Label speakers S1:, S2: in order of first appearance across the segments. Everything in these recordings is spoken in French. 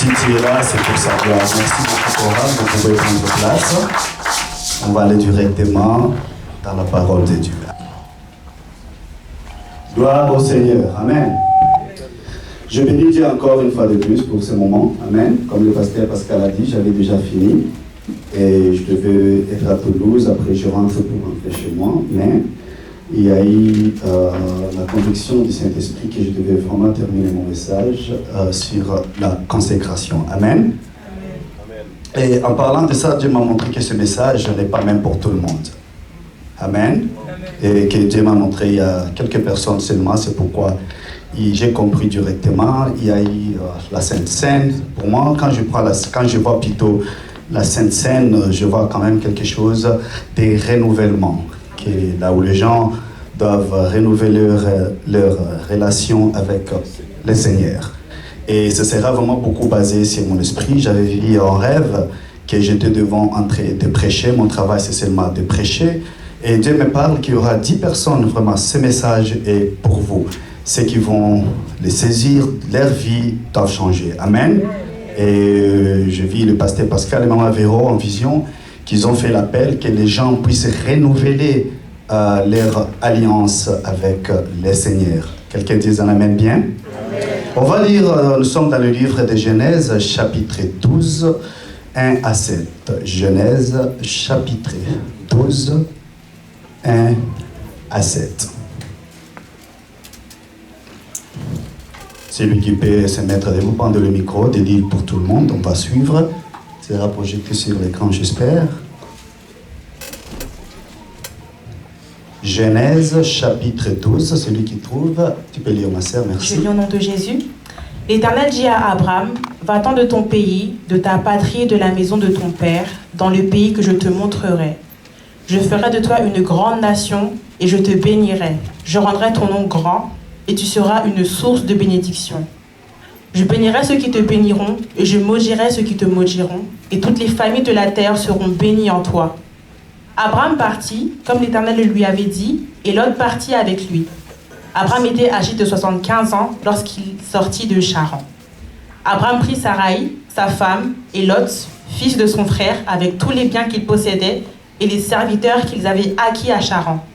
S1: Si tu es là, c'est pour sa gloire. Merci beaucoup, Cora. Vous pouvez prendre place. On va aller directement dans la parole de Dieu. Gloire au Seigneur. Amen. Je bénis Dieu encore une fois de plus pour ce moment. Amen. Comme le pasteur Pascal a dit, j'avais déjà fini. Et je devais être à Toulouse. Après, je rentre pour rentrer chez moi. Mais il y a eu la conviction du Saint-Esprit que je devais vraiment terminer mon message sur la consécration. Amen. Amen. Et en parlant de ça, Dieu m'a montré que ce message n'est pas même pour tout le monde. Amen. Amen. Et que Dieu m'a montré il y a quelques personnes seulement, c'est pourquoi j'ai compris directement. Il y a eu la Sainte Seine. Pour moi, quand je vois plutôt la Sainte Seine, je vois quand même quelque chose de renouvellement. Là où les gens doivent renouveler leur relation avec le Seigneur. Et ce sera vraiment beaucoup basé sur mon esprit. J'avais vu en rêve que j'étais devant en train de prêcher. Mon travail, c'est seulement de prêcher. Et Dieu me parle qu'il y aura 10 personnes, vraiment, ce message est pour vous. Ceux qui vont les saisir, leur vie doit changer. Amen. Et je vis le pasteur Pascal et Maman Véro en vision, qu'ils ont fait l'appel que les gens puissent renouveler leur alliance avec le Seigneur. Quelqu'un dit un amen bien? Amen. On va lire, nous sommes dans le livre de Genèse, chapitre 12, 1 à 7. Genèse, chapitre 12, 1 à 7. Celui qui peut se mettre debout, prendre le micro, de lire pour tout le monde, on va suivre. Ça sera projeté sur l'écran, j'espère. Genèse, chapitre 12, celui qui trouve, tu peux lire ma sœur, merci.
S2: Je lis au nom de Jésus. L'Éternel dit à Abraham, va-t'en de ton pays, de ta patrie et de la maison de ton père, dans le pays que je te montrerai. Je ferai de toi une grande nation et je te bénirai. Je rendrai ton nom grand et tu seras une source de bénédiction. Je bénirai ceux qui te béniront et je maudirai ceux qui te maudiront, et toutes les familles de la terre seront bénies en toi. Abraham partit, comme l'Éternel le lui avait dit, et Lot partit avec lui. Abraham était âgé de 75 ans lorsqu'il sortit de Charan. Abraham prit Sarai, sa femme, et Lot, fils de son frère, avec tous les biens qu'il possédait et les serviteurs qu'ils avaient acquis à Charan.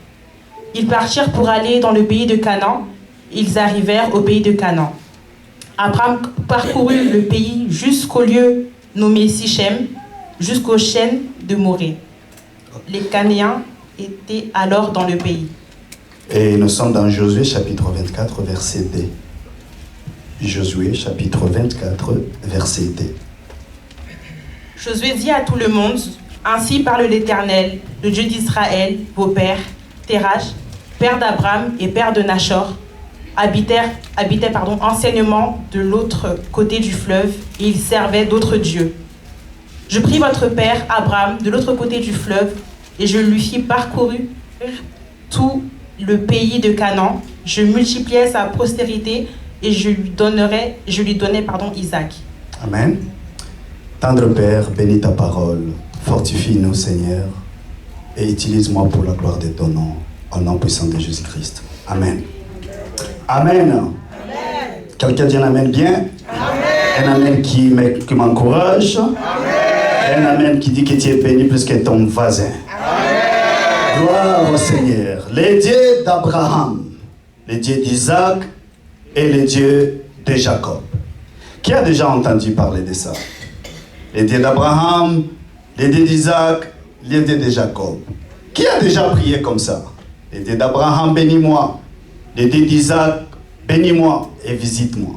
S2: Ils partirent pour aller dans le pays de Canaan. Ils arrivèrent au pays de Canaan. Abraham parcourut le pays jusqu'au lieu nommé Sichem, jusqu'aux chênes de Morée. Les Canéens étaient alors dans le pays.
S1: Et nous sommes dans Josué chapitre 24, verset 2. Josué chapitre 24, verset 2.
S2: Josué dit à tout le monde, ainsi parle l'Éternel, le Dieu d'Israël, vos pères, Terach, père d'Abraham et père de Nachor, habitaient anciennement de l'autre côté du fleuve et ils servaient d'autres dieux. Je pris votre père Abraham de l'autre côté du fleuve et je lui fis parcourir tout le pays de Canaan. Je multipliai sa postérité et je lui donnais Isaac.
S1: Amen. Tendre Père, bénis ta parole, fortifie-nous Seigneur et utilise-moi pour la gloire de ton nom, au nom puissant de Jésus-Christ. Amen. Amen. Amen. Quelqu'un dit un amen bien? Amen. Un amen qui m'encourage. Amen. Un amen qui dit que tu es béni plus que ton voisin. Amen. Gloire au Seigneur. Le Dieu d'Abraham, le Dieu d'Isaac et le Dieu de Jacob. Qui a déjà entendu parler de ça? Le Dieu d'Abraham, le Dieu d'Isaac, le Dieu de Jacob. Qui a déjà prié comme ça? Le Dieu d'Abraham, bénis-moi. Le Dieu d'Isaac, bénis-moi et visite-moi.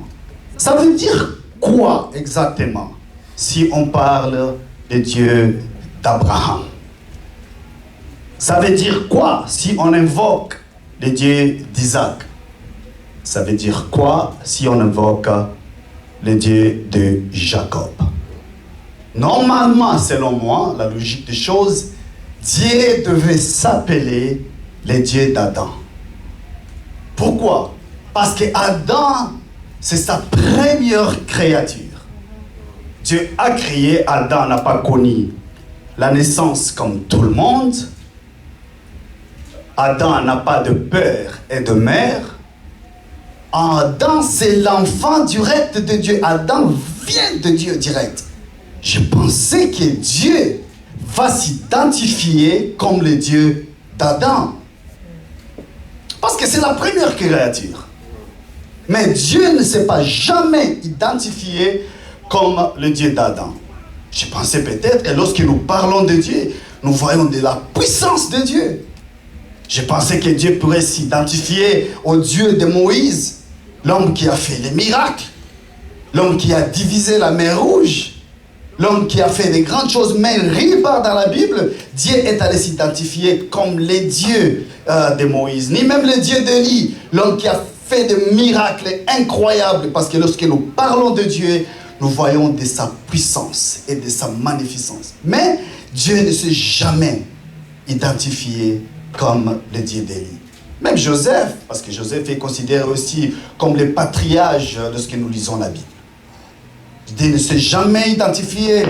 S1: Ça veut dire quoi exactement si on parle de Dieu d'Abraham? Ça veut dire quoi si on invoque le Dieu d'Isaac? Ça veut dire quoi si on invoque le Dieu de Jacob? Normalement, selon moi, la logique des choses, Dieu devait s'appeler le Dieu d'Adam. Pourquoi? Parce que Adam, c'est sa première créature. Dieu a créé, Adam n'a pas connu la naissance comme tout le monde. Adam n'a pas de père et de mère. Adam, c'est l'enfant direct de Dieu. Adam vient de Dieu direct. Je pensais que Dieu va s'identifier comme le Dieu d'Adam. Parce que c'est la première créature. Mais Dieu ne s'est pas jamais identifié comme le Dieu d'Adam. Je pensais peut-être, et lorsque nous parlons de Dieu, nous voyons de la puissance de Dieu. Je pensais que Dieu pourrait s'identifier au Dieu de Moïse, l'homme qui a fait les miracles, l'homme qui a divisé la mer Rouge, l'homme qui a fait des grandes choses, mais nulle part dans la Bible, Dieu est allé s'identifier comme les dieux de Moïse, ni même le Dieu d'Élie, l'homme qui a fait des miracles incroyables, parce que lorsque nous parlons de Dieu, nous voyons de sa puissance et de sa magnificence. Mais Dieu ne s'est jamais identifié comme le Dieu d'Élie. Même Joseph, parce que Joseph est considéré aussi comme le patriarche lorsque nous lisons la Bible. Dieu ne s'est jamais identifié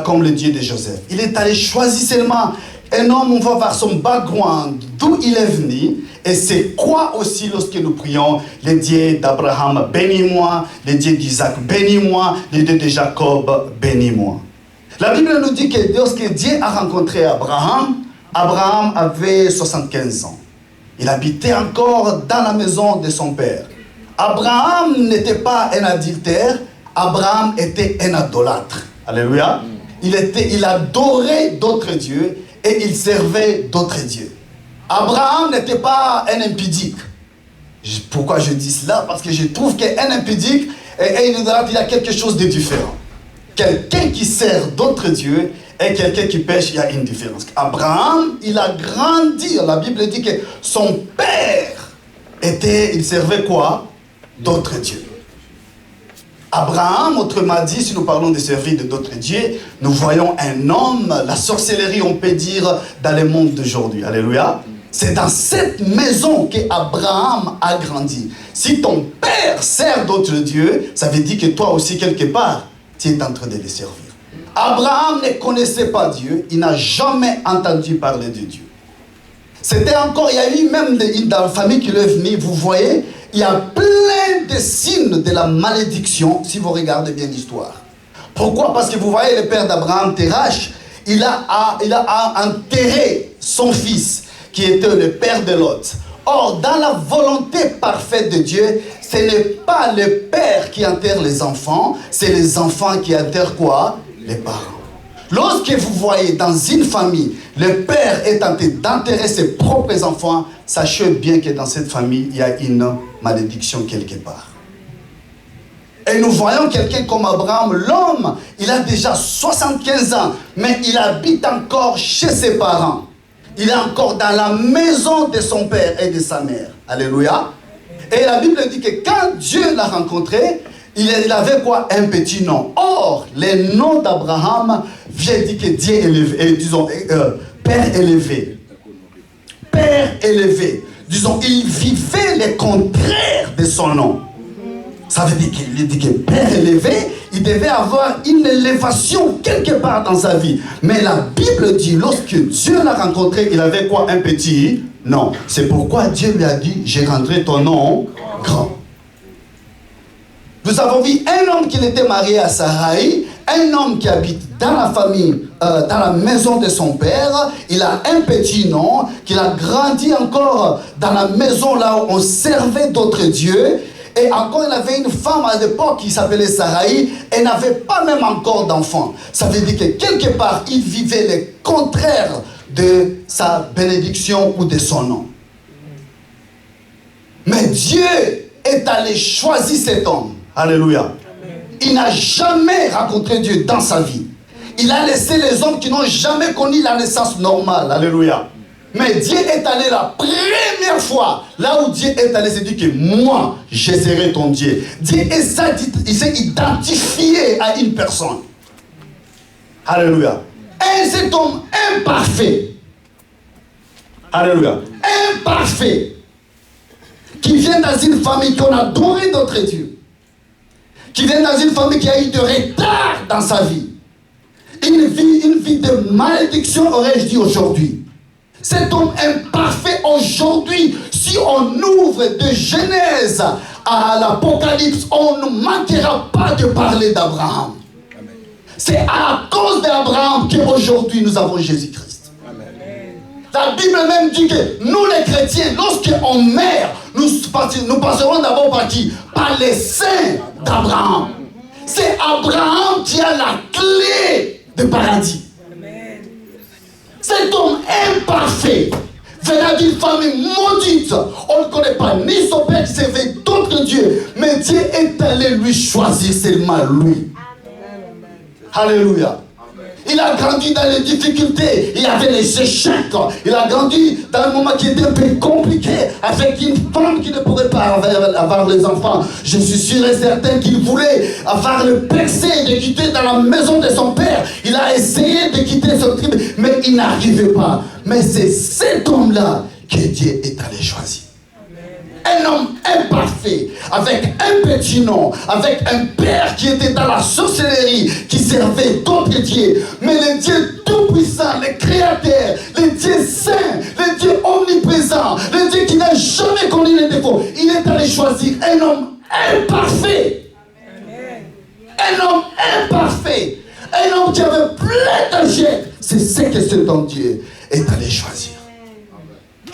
S1: comme le Dieu de Joseph. Il est allé choisir seulement un homme, on va voir son background, d'où il est venu, et c'est quoi aussi lorsque nous prions, le Dieu d'Abraham, bénis-moi, le Dieu d'Isaac, bénis-moi, le Dieu de Jacob, bénis-moi. La Bible nous dit que lorsque Dieu a rencontré Abraham, Abraham avait 75 ans. Il habitait encore dans la maison de son père. Abraham n'était pas un adultère, Abraham était un idolâtre. Alléluia. Il adorait d'autres dieux et il servait d'autres dieux. Abraham n'était pas un impudique. Pourquoi je dis cela? Parce que je trouve qu'un impudique et un idolâtre, il y a quelque chose de différent. Quelqu'un qui sert d'autres dieux et quelqu'un qui pêche, il y a une différence. Abraham, il a grandi. La Bible dit que son père il servait quoi? D'autres dieux. Abraham, autrement dit, si nous parlons de servir d'autres dieux, nous voyons un homme, la sorcellerie, on peut dire, dans le monde d'aujourd'hui. Alléluia. C'est dans cette maison qu'Abraham a grandi. Si ton père sert d'autres dieux, ça veut dire que toi aussi, quelque part, tu es en train de les servir. Abraham ne connaissait pas Dieu, il n'a jamais entendu parler de Dieu. C'était encore, il y a eu même dans la famille qui est venue, vous voyez, il y a plein de signes de la malédiction, si vous regardez bien l'histoire. Pourquoi? Parce que vous voyez le père d'Abraham, Terach, il a enterré son fils, qui était le père de Lot. Or, dans la volonté parfaite de Dieu, ce n'est pas le père qui enterre les enfants, c'est les enfants qui enterrent quoi? Les parents. Lorsque vous voyez dans une famille, le père est tenté d'enterrer ses propres enfants, sachez bien que dans cette famille, il y a une malédiction quelque part. Et nous voyons quelqu'un comme Abraham, l'homme, il a déjà 75 ans, mais il habite encore chez ses parents. Il est encore dans la maison de son père et de sa mère. Alléluia. Et la Bible dit que quand Dieu l'a rencontré, il avait quoi? Un petit nom. Or, le nom d'Abraham vient dire que Dieu élevé, disons, Père élevé. Père élevé. Disons, il vivait le contraire de son nom. Ça veut dire qu'il dit que Père élevé, il devait avoir une élévation quelque part dans sa vie. Mais la Bible dit, lorsque Dieu l'a rencontré, il avait quoi? Un petit nom. C'est pourquoi Dieu lui a dit, j'ai rendu ton nom grand. Nous avons vu un homme qui était marié à Sarai, un homme qui habite dans la famille, dans la maison de son père. Il a un petit nom, qu'il a grandi encore dans la maison là où on servait d'autres dieux. Et encore, il avait une femme à l'époque qui s'appelait Sarai et n'avait pas même encore d'enfant. Ça veut dire que quelque part, il vivait le contraire de sa bénédiction ou de son nom. Mais Dieu est allé choisir cet homme. Alléluia. Il n'a jamais rencontré Dieu dans sa vie. Il a laissé les hommes qui n'ont jamais connu la naissance normale. Alléluia. Mais Dieu est allé la première fois, là où Dieu est allé se dire que moi, je serai ton Dieu. Dieu il s'est identifié à une personne. Alléluia. Et cet homme imparfait. Alléluia. Imparfait. Qui vient dans une famille qui a adoré d'autres dieux. Qui vient dans une famille qui a eu de retard dans sa vie. Une vie de malédiction, aurais-je dit aujourd'hui. Cet homme imparfait aujourd'hui, si on ouvre de Genèse à l'Apocalypse, on
S3: manquera pas de parler d'Abraham. C'est à cause d'Abraham qu'aujourd'hui nous avons Jésus-Christ. La Bible même dit que nous les chrétiens, lorsqu'on meurt, nous passerons d'abord par qui? Par les saints d'Abraham. C'est Abraham qui a la clé du paradis. Cet homme imparfait, venant d'une famille maudite, on ne connaît pas ni son père qui servait d'autres dieux, mais Dieu est allé lui choisir seulement lui. Alléluia. Il a grandi dans les difficultés, il y avait les échecs. Il a grandi dans un moment qui était un peu compliqué, avec une femme qui ne pourrait pas avoir les enfants. Je suis sûr et certain qu'il voulait avoir le péché de quitter dans la maison de son père. Il a essayé de quitter son tribu, mais il n'arrivait pas. Mais c'est cet homme-là que Dieu est allé choisir. Un homme imparfait, avec un petit nom, avec un père qui était dans la sorcellerie, qui servait d'autres dieux. Mais le Dieu tout-puissant, le créateur, le Dieu saint, le Dieu omniprésent, le Dieu qui n'a jamais connu les défauts, il est allé choisir un homme imparfait. Un homme imparfait. Un homme qui avait plein de jets. C'est ce que cet homme Dieu est allé choisir.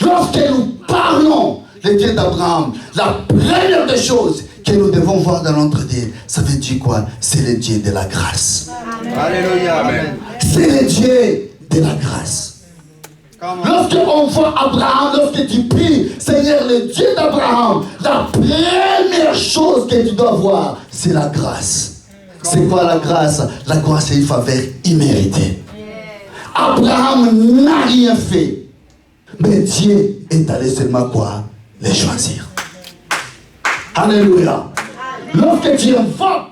S3: Lorsque nous parlons le Dieu d'Abraham, la première des choses que nous devons voir dans notre Dieu, ça veut dire quoi? C'est le Dieu de la grâce.
S4: Alléluia. Amen.
S3: C'est le Dieu de la grâce. Lorsqu'on voit Abraham, lorsque tu pries, Seigneur, le Dieu d'Abraham, la première chose que tu dois voir, c'est la grâce. C'est quoi la grâce? La grâce, c'est une faveur imméritée. Abraham n'a rien fait, mais Dieu est allé seulement quoi? Les choisir. Alléluia. Lorsque tu invoques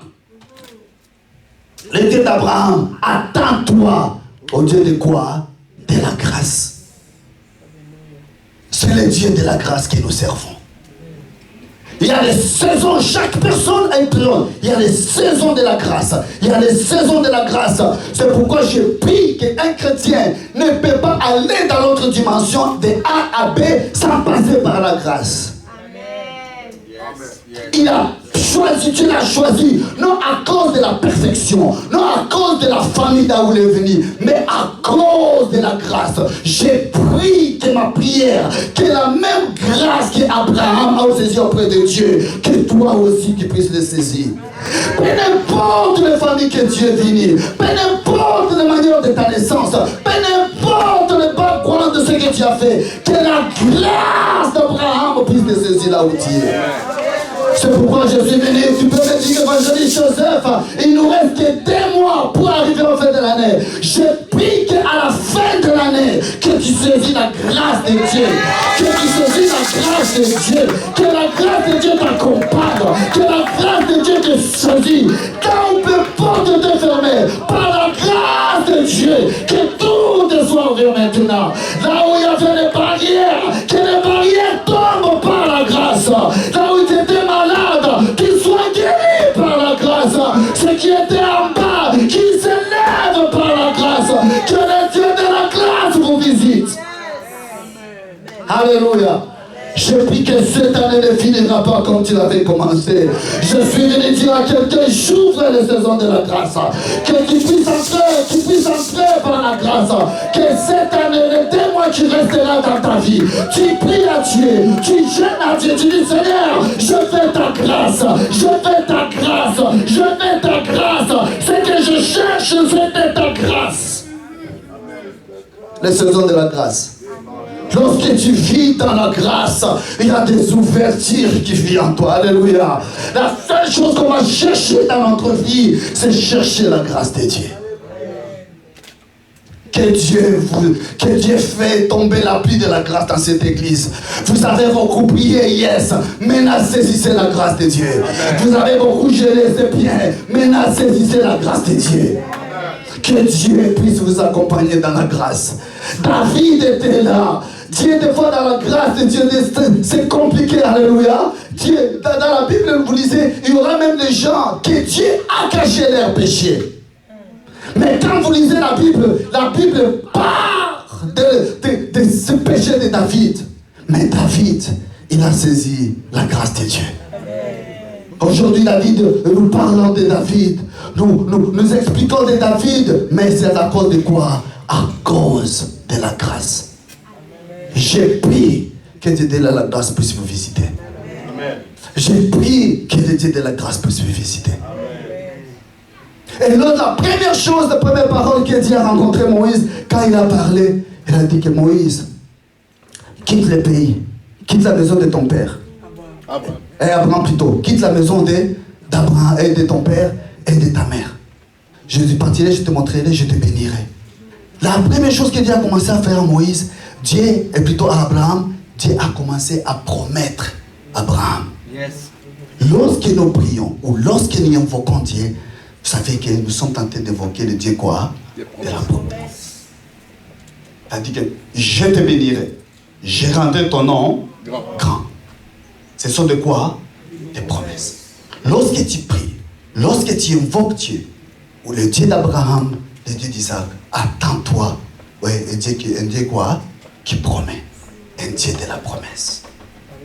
S3: le Dieu d'Abraham, attends-toi au Dieu de quoi? De la grâce. C'est le Dieu de la grâce que nous servons. Il y a les saisons, chaque personne a une période. Il y a les saisons de la grâce. Il y a les saisons de la grâce. C'est pourquoi je prie qu'un chrétien ne peut pas aller dans l'autre dimension de A à B sans passer par la grâce. Il a choisi, Dieu l'a choisi, non à cause de la perfection, non à cause de la famille d'où il est venu, mais à cause de la grâce. J'ai pris que ma prière, que la même grâce qu'Abraham a saisi auprès de Dieu, que toi aussi tu puisses le saisir. Peu importe les familles que Dieu est venu, peu importe la manière de ta naissance, peu importe le background de ce que tu as fait, que la grâce d'Abraham puisse te saisir là où tu es. C'est pourquoi je suis venu. Tu peux me dire, évangéliste Joseph, il nous reste que 2 mois pour arriver au fin de l'année. Je prie qu'à la fin de l'année, que tu saisis la grâce de Dieu. Que tu saisis la grâce de Dieu. Que la grâce de Dieu t'accompagne. Que la grâce de Dieu te saisit. Quand on peut pas te fermer, par la grâce de Dieu, que tout te soit ouvert maintenant. Là où il y avait des barrières, que les barrières tombent par la grâce. Là où tu étais malade, qu'il soit guéri par la grâce. Ceux qui étaient en bas, qu'ils s'élèvent par la grâce. Que le Dieu de la grâce vous visite. Alléluia. Je prie que cette année ne finira pas comme tu l'avais commencé. Je suis venu dire à quelqu'un, j'ouvre les saisons de la grâce. Que tu puisses entrer par la grâce. Que cette année, les 2 mois qui resteront dans ta vie, tu pries à Dieu, tu gênes à Dieu, tu dis Seigneur, je fais ta grâce, je fais ta grâce, je fais ta grâce. Ce que je cherche, c'est ta grâce. Les saisons de la grâce. Lorsque tu vis dans la grâce, il y a des ouvertures qui viennent en toi. Alléluia. La seule chose qu'on va chercher dans notre vie, c'est chercher la grâce de Dieu. Que Dieu fait tomber la pluie de la grâce dans cette église. Vous avez beaucoup prié, yes. Maintenant, saisissez la grâce de Dieu. Vous avez beaucoup géré, c'est bien. Maintenant, saisissez la grâce de Dieu. Que Dieu puisse vous accompagner dans la grâce. David était là. Dieu, des fois, dans la grâce de Dieu, c'est compliqué, alléluia. Dieu, dans la Bible, vous lisez, il y aura même des gens que Dieu a caché leurs péchés. Mais quand vous lisez la Bible part de ce péché de David. Mais David, il a saisi la grâce de Dieu. Aujourd'hui, David, nous parlons de David. Nous expliquons de David, mais c'est à cause de quoi? À cause de la grâce. J'ai prié que Dieu de la grâce puisse vous visiter. J'ai prié que Dieu de la grâce puisse vous visiter. Et là, la première chose, la première parole que Dieu a rencontré Moïse, quand il a parlé, il a dit que Moïse, quitte le pays, quitte la maison de ton père. Et Abraham plutôt, quitte la maison d'Abraham et de ton père et de ta mère. Je partirai, je te montrerai, je te bénirai. La première chose que Dieu a commencé à faire à Moïse, Dieu, et plutôt à Abraham, Dieu a commencé à promettre à Abraham. Yes. Lorsque nous prions ou lorsque nous invoquons Dieu, vous savez que nous sommes tentés d'évoquer le Dieu quoi? De la promesse. C'est-à-dire que je te bénirai, je rendrai ton nom grand. Ce sont de quoi? Des promesses. Lorsque tu pries, lorsque tu invoques Dieu, ou le Dieu d'Abraham, le Dieu d'Isaac, attends-toi, un Dieu quoi? Qui promet. Un Dieu de la promesse.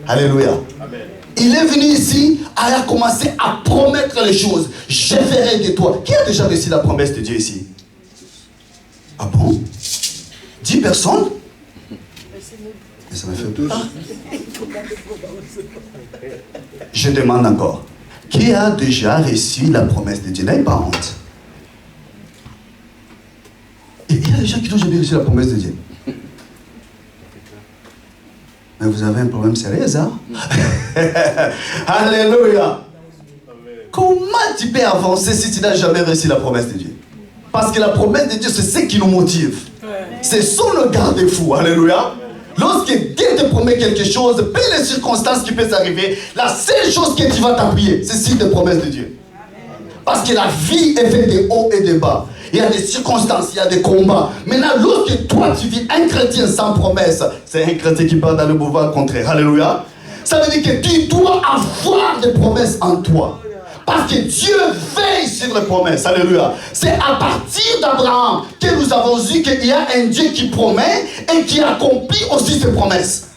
S3: Alléluia. Amen. Il est venu ici, il a commencé à promettre les choses. Je ferai de toi. Qui a déjà reçu la promesse de Dieu ici? Ah bon? 10 personnes? Et ça me fait peur. Je demande encore. Qui a déjà reçu la promesse de Dieu? N'ayez pas honte. Et il y a des gens qui n'ont jamais reçu la promesse de Dieu. Mais vous avez un problème sérieux, hein? Alléluia. Comment tu peux avancer si tu n'as jamais reçu la promesse de Dieu? Parce que la promesse de Dieu, c'est ce qui nous motive. C'est son garde-fou. Alléluia. Lorsque Dieu te promet quelque chose, peu les circonstances qui peuvent arriver, la seule chose que tu vas t'appuyer, c'est sur les promesses de Dieu. Parce que la vie est faite de hauts et de bas. Il y a des circonstances, il y a des combats. Maintenant, lorsque toi tu vis un chrétien sans promesse, c'est un chrétien qui part dans le mouvement contraire. Alléluia. Ça veut dire que tu dois avoir des promesses en toi. Parce que Dieu veille sur les promesses. Alléluia. C'est à partir d'Abraham que nous avons vu qu'il y a un Dieu qui promet et qui accomplit aussi ses promesses.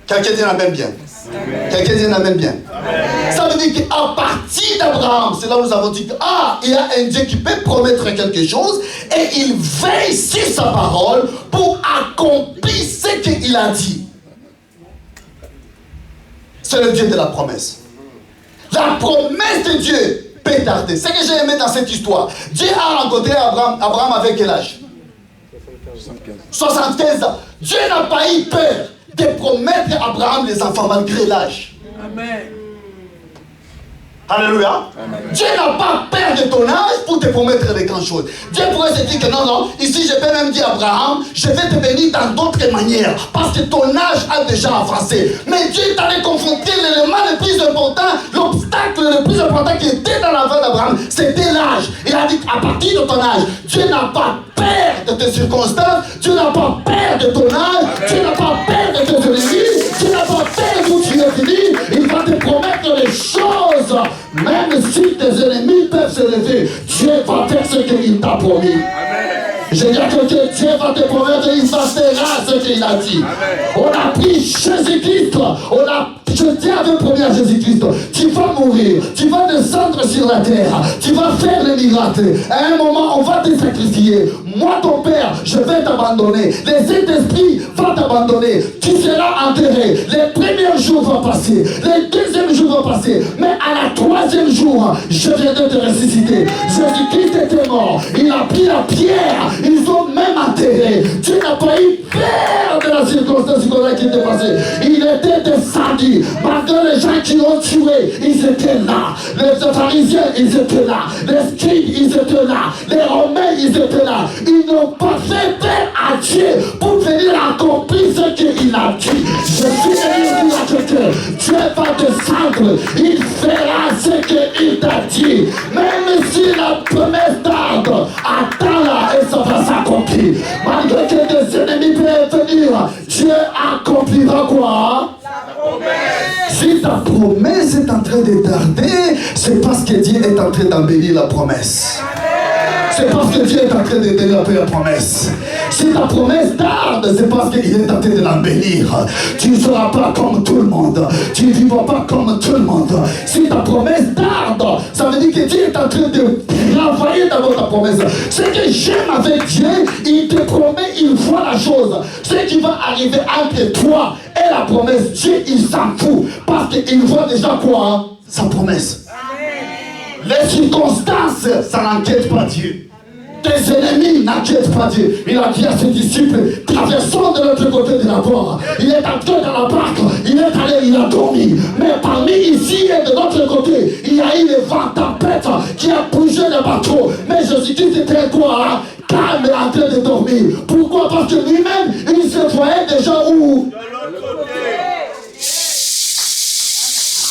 S3: Quelqu'un dit amen bien. Quelqu'un dit amen bien. Amen. Ça veut dire qu'à partir d'Abraham, c'est là où nous avons dit il y a un Dieu qui peut promettre quelque chose et il veille sur sa parole pour accomplir ce qu'il a dit. C'est le Dieu de la promesse. La promesse de Dieu peut tarder. Ce que j'ai aimé dans cette histoire, Dieu a rencontré Abraham avec quel âge? 75 ans. Dieu n'a pas eu peur de promettre à Abraham les enfants malgré l'âge. Amen. Alléluia. Amen. Dieu n'a pas peur de ton âge pour te promettre des grandes choses. Dieu pourrait se dire que non, ici je peux même dire à Abraham, je vais te bénir dans d'autres manières, parce que ton âge a déjà avancé. Mais Dieu t'avait confronté l'élément le plus important, l'obstacle le plus important qui était dans la vie d'Abraham, c'était l'âge. Il a dit à partir de ton âge, Dieu n'a pas peur de tes circonstances, Dieu n'a pas peur de ton âge, Amen. Dieu n'a pas peur de tes ennemis, Dieu n'a pas peur d'où tu es fini, il va te promettre les choses. Même si tes ennemis peuvent se lever, Dieu va faire ce qu'il t'a promis. Amen. Je dis à quelqu'un, Dieu va te promettre, il va faire ce qu'il a dit. Amen. On a pris Jésus-Christ, je dis avec promis à Jésus-Christ, tu vas mourir, tu vas descendre sur la terre, tu vas faire les miracles. À un moment, on va te sacrifier. Moi, ton père, je vais t'abandonner. Les Saint-Esprit vont t'abandonner. Tu seras enterré. Les premiers jours vont passer. Les deuxièmes jours vont passer. Mais à la troisième jour, je viendrai te ressusciter. Jésus-Christ était mort. Il a pris la pierre. Ils ont même enterré. Dieu n'a pas eu peur de la circonstance qui était passée. Il était descendu. Malgré les gens qui l'ont tué, ils étaient là. Les pharisiens, ils étaient là. Les scribes, ils étaient là. Les romains, ils étaient là. Ils n'ont pas fait peur à Dieu pour venir accomplir ce qu'il a dit. Je suis venu dire à quelqu'un, Dieu va descendre. Il fera ce qu'il t'a dit. Même si la promesse tarde, attends-la et ça va s'accomplir. Malgré que des ennemis peuvent venir, Dieu accomplira quoi? Si ta promesse est en train de tarder, c'est parce que Dieu est en train d'embellir la promesse. C'est parce que Dieu est en train de développer la promesse. Si ta promesse tarde, c'est parce qu'il est tenté de la bénir. Tu ne seras pas comme tout le monde. Tu ne vivras pas comme tout le monde. Si ta promesse tarde, ça veut dire que Dieu est en train de travailler d'abord ta promesse. Ce que j'aime avec Dieu, il te promet une fois la chose. Ce qui va arriver entre toi et la promesse, Dieu, il s'en fout. Parce qu'il voit déjà quoi? Sa promesse. Les circonstances, ça n'inquiète pas Dieu. Tes ennemis n'inquiètent pas Dieu. Il a dit à ses disciples, traversons de l'autre côté de la porte. Il est entré dans la barque, il est allé, il a dormi. Mais parmi ici et de l'autre côté, il y a eu le vent tempête qui a bougé le bateau. Mais Jésus-Christ était quoi? Calme et en train de dormir. Pourquoi? Parce que lui-même, il se voyait déjà où? De l'autre côté.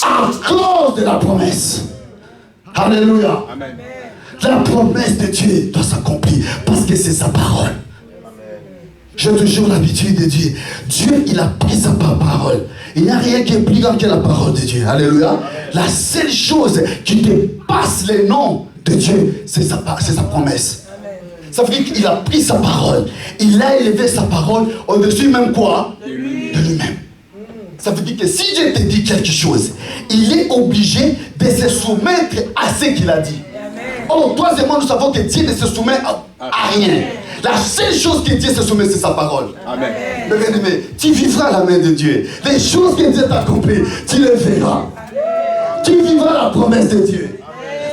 S3: À cause de la promesse. Alléluia. Amen. La promesse de Dieu doit s'accomplir parce que c'est sa parole. J'ai toujours l'habitude de dire, Dieu, il a pris sa parole. Il n'y a rien qui est plus grand que la parole de Dieu. Alléluia. La seule chose qui dépasse les noms de Dieu, c'est sa promesse. Ça veut dire qu'il a pris sa parole. Il a élevé sa parole au-dessus même quoi? De lui-même. Ça veut dire que si Dieu te dit quelque chose, il est obligé de se soumettre à ce qu'il a dit. Oh, toi et moi, nous savons que Dieu ne se soumet à rien. La seule chose que Dieu se soumet, c'est sa parole. Amen. Mais bien aimé, tu vivras la main de Dieu. Les choses que Dieu t'a accomplies, tu les verras. Tu vivras la promesse de Dieu.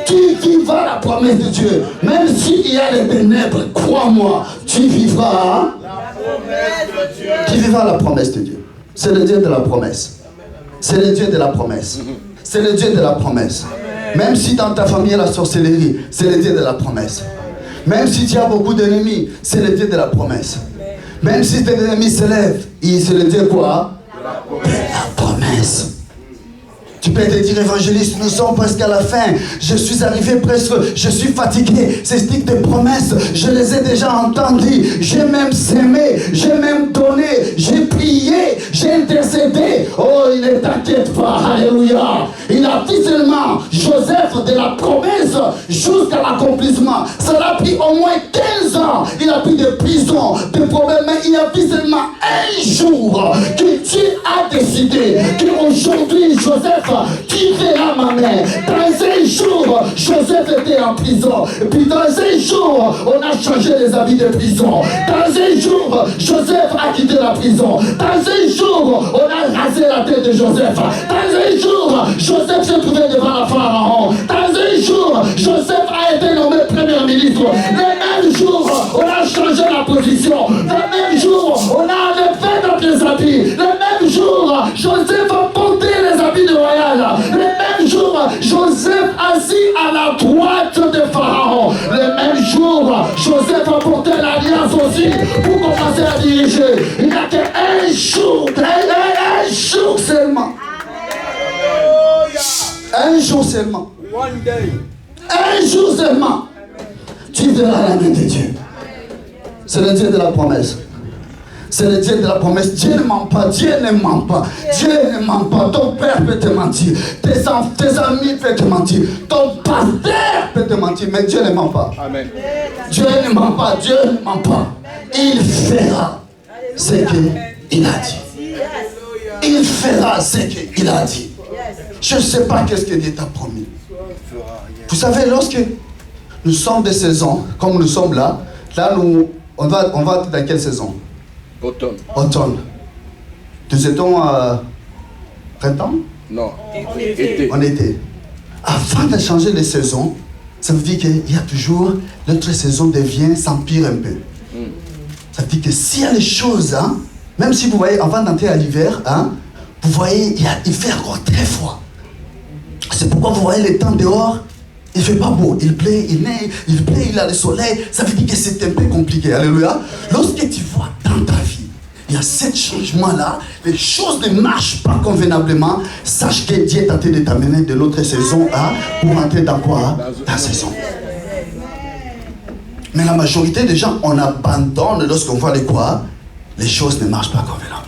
S3: Tu vivras la promesse de Dieu. Même s'il y a les ténèbres, crois-moi, tu vivras la promesse de Dieu. Tu vivras la promesse de Dieu. C'est le Dieu de la promesse. C'est le Dieu de la promesse. C'est le Dieu de la promesse. Même si dans ta famille il y a la sorcellerie, c'est le Dieu de la promesse. Même si tu as beaucoup d'ennemis, c'est le Dieu de la promesse. Même si tes ennemis se lèvent, c'est le Dieu quoi? De la promesse. Tu peux te dire, évangéliste, nous sommes presque à la fin. Je suis arrivé presque, je suis fatigué. Ces sticks de promesses, je les ai déjà entendus. J'ai même sémé, j'ai même donné, j'ai prié, j'ai intercédé. Oh, il ne t'inquiète pas, alléluia. Il a pris seulement Joseph de la promesse jusqu'à l'accomplissement. Ça a pris au moins 15 ans. Il a pris de prison, de problèmes, mais il a pris seulement un jour que Dieu a décidé qu'aujourd'hui, Joseph, tu verras ma mère. Dans un jour, Joseph était en prison. Et puis dans un jour, on a changé les habits de prison. Dans un jour, Joseph a quitté la prison. Dans un jour, on a rasé la tête de Joseph. Dans un jour, Joseph s'est trouvé devant la Pharaon. Dans un jour, Joseph a été nommé premier ministre. Le même jour, on a changé la position. Le même jour, on a enlevé notre habits. Le même jour, Joseph a porté les habits de royal. Le même jour, Joseph assis à la droite de Pharaon. Le même jour, Joseph a porté l'alliance aussi pour commencer à diriger. Il n'y a qu'un jour, un jour seulement. Un jour seulement. Un jour seulement. Tu verras la main de Dieu. C'est le Dieu de la promesse. C'est le Dieu de la promesse. Dieu ne ment pas. Dieu ne ment pas. Dieu ne ment pas. Ton père peut te mentir. Tes amis peuvent te mentir. Ton pasteur peut te mentir. Mais Dieu ne ment pas. Amen. Dieu ne ment pas. Dieu ne ment pas. Il fera ce qu'il a dit. Il fera ce qu'il a dit. Je ne sais pas qu'est-ce que Dieu t'a promis. Vous savez, lorsque nous sommes des saisons, comme nous sommes là, on va dans quelle saison?
S4: Automne.
S3: Automne. Nous étions à printemps?
S4: Non. Été.
S3: En été. Avant de changer les saisons, ça veut dire qu'il y a toujours, notre saison devient, s'empire un peu. Ça veut dire que s'il y a les choses, hein, même si vous voyez, avant d'entrer à l'hiver, hein, vous voyez, il fait encore très froid. C'est pourquoi vous voyez le temps dehors, il ne fait pas beau, il plaît, il neige, il plaît, il a le soleil. Ça veut dire que c'est un peu compliqué. Alléluia. Lorsque tu vois dans ta vie, il y a ce changement-là, les choses ne marchent pas convenablement, sache que Dieu est en train de t'amener de l'autre saison pour entrer dans quoi? La saison. Mais la majorité des gens, on abandonne lorsqu'on voit les quoi? Les choses ne marchent pas convenablement.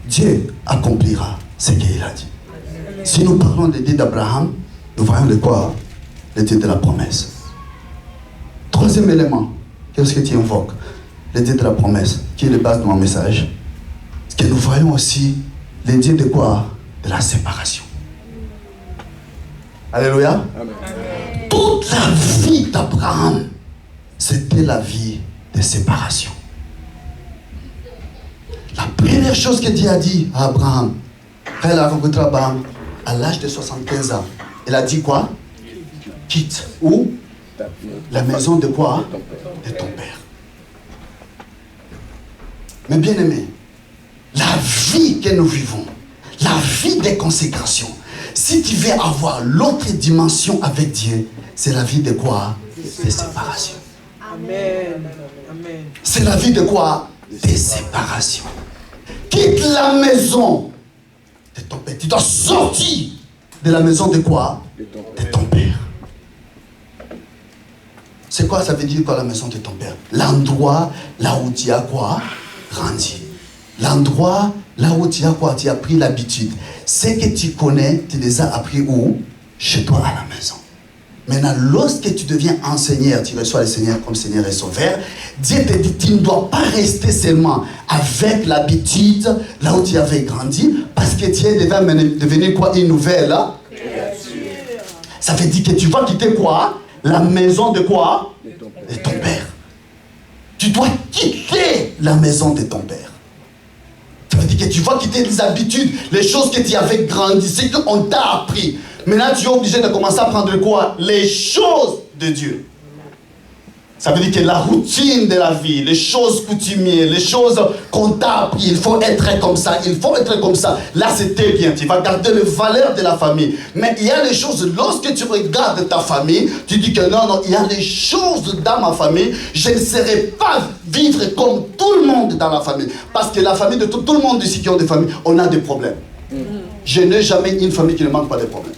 S3: Dieu accomplira ce qu'il a dit. Si nous parlons des Dieu d'Abraham, nous voyons de quoi? Le Dieu de la promesse. Troisième élément, qu'est-ce que tu invoques? le Dieu de la promesse, qui est le base de mon message, que nous voyons aussi le Dieu de quoi? De la séparation. Alléluia.
S4: Amen.
S3: Toute la vie d'Abraham, c'était la vie de séparation. La première chose que Dieu a dit à Abraham, quand il a rencontré Abraham, à l'âge de 75 ans, il a dit quoi? Quitte. Où? La maison de quoi? De ton père. Mais bien aimé, la vie que nous vivons, la vie des consécrations, si tu veux avoir l'autre dimension avec Dieu, c'est la vie de quoi? De séparation.
S5: Amen. Amen.
S3: C'est la vie de quoi? De séparation. Quitte la maison de ton père. Tu dois sortir de la maison de quoi? De ton père. C'est quoi ça veut dire quoi la maison de ton père? L'endroit là où tu as quoi? Grandi. L'endroit là où tu as quoi? Tu as pris l'habitude. Ce que tu connais, tu les as appris où? Chez toi à la maison. Maintenant, lorsque tu deviens enseignant, tu reçois le Seigneur comme Seigneur et Sauveur, Dieu te dit, tu ne dois pas rester seulement avec l'habitude là où tu avais grandi, parce que tu es devenu quoi? Une nouvelle. Hein? Ça veut dire que tu vas quitter quoi? La maison de quoi? De ton père. Tu dois quitter la maison de ton père. Ça veut dire que tu vas quitter les habitudes, les choses que tu avais grandi, ce qu'on t'a appris. Maintenant, tu es obligé de commencer à prendre quoi? Les choses de Dieu. Ça veut dire que la routine de la vie, les choses coutumières, les choses qu'on t'a appris, il faut être comme ça, il faut être comme ça. Là, c'était bien, tu vas garder les valeurs de la famille. Mais il y a les choses, lorsque tu regardes ta famille, tu dis que non, il y a les choses dans ma famille, je ne serai pas vivre comme tout le monde dans la famille. Parce que la famille de tout le monde ici qui ont des familles, on a des problèmes. Je n'ai jamais une famille qui ne manque pas de problèmes.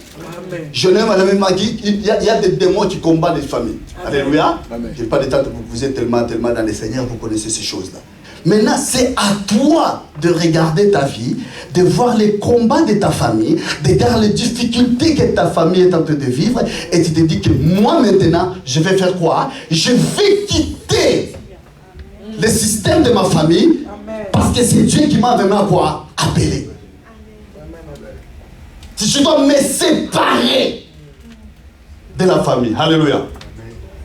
S3: Je n'ai jamais manqué, il y a des démons qui combattent les familles. Alléluia. Je n'ai pas de temps que vous êtes tellement dans les Seigneurs, vous connaissez ces choses-là. Maintenant, c'est à toi de regarder ta vie, de voir les combats de ta famille, de voir les difficultés que ta famille est en train de vivre, et tu te dis que moi maintenant, je vais faire quoi? Je vais quitter le système de ma famille, parce que c'est Dieu qui m'a vraiment quoi? Appelé. Si je dois me séparer de la famille. Alléluia.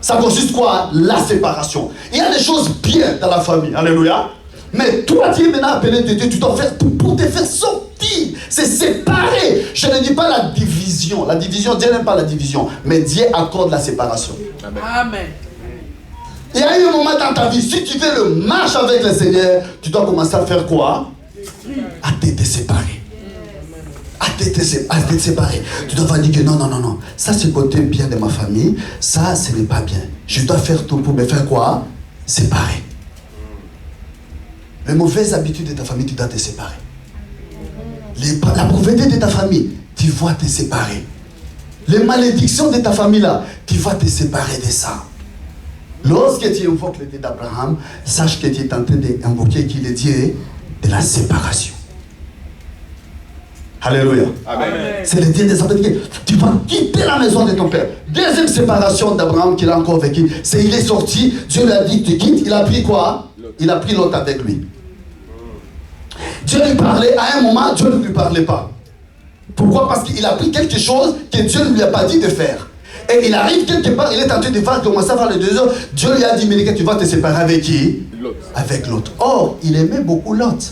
S3: Ça consiste quoi? La séparation. Il y a des choses bien dans la famille. Alléluia. Mais toi, tu es maintenant appelé de Dieu. Tu dois faire tout pour te faire sortir. C'est séparer. Je ne dis pas la division. La division, Dieu n'aime pas la division. Mais Dieu accorde la séparation.
S5: Amen.
S3: Il y a eu un moment dans ta vie, si tu veux le marche avec le Seigneur, tu dois commencer à faire quoi? À te séparer. À te séparer. Tu dois dire que non. Ça, c'est le côté bien de ma famille. Ça, ce n'est pas bien. Je dois faire tout pour me faire quoi? Séparer. Les mauvaises habitudes de ta famille, tu dois te séparer. La pauvreté de ta famille, tu vas te séparer. Les malédictions de ta famille, là, tu vas te séparer de ça. Lorsque tu invoques le Dieu d'Abraham, sache que tu es en train d'invoquer qui est le Dieu de la séparation. Alléluia.
S4: Amen.
S3: C'est le Dieu des Abraham. Tu vas quitter la maison de ton père. Deuxième séparation d'Abraham qu'il a encore vécu, c'est il est sorti, Dieu lui a dit tu quittes, il a pris quoi? Il a pris l'autre avec lui. Dieu lui parlait, à un moment, Dieu ne lui parlait pas. Pourquoi? Parce qu'il a pris quelque chose que Dieu ne lui a pas dit de faire. Et il arrive quelque part, il est en train de faire, commencer à faire les 2 heures. Dieu lui a dit, mais tu vas te séparer avec qui? Avec l'autre. Or, il aimait beaucoup l'autre.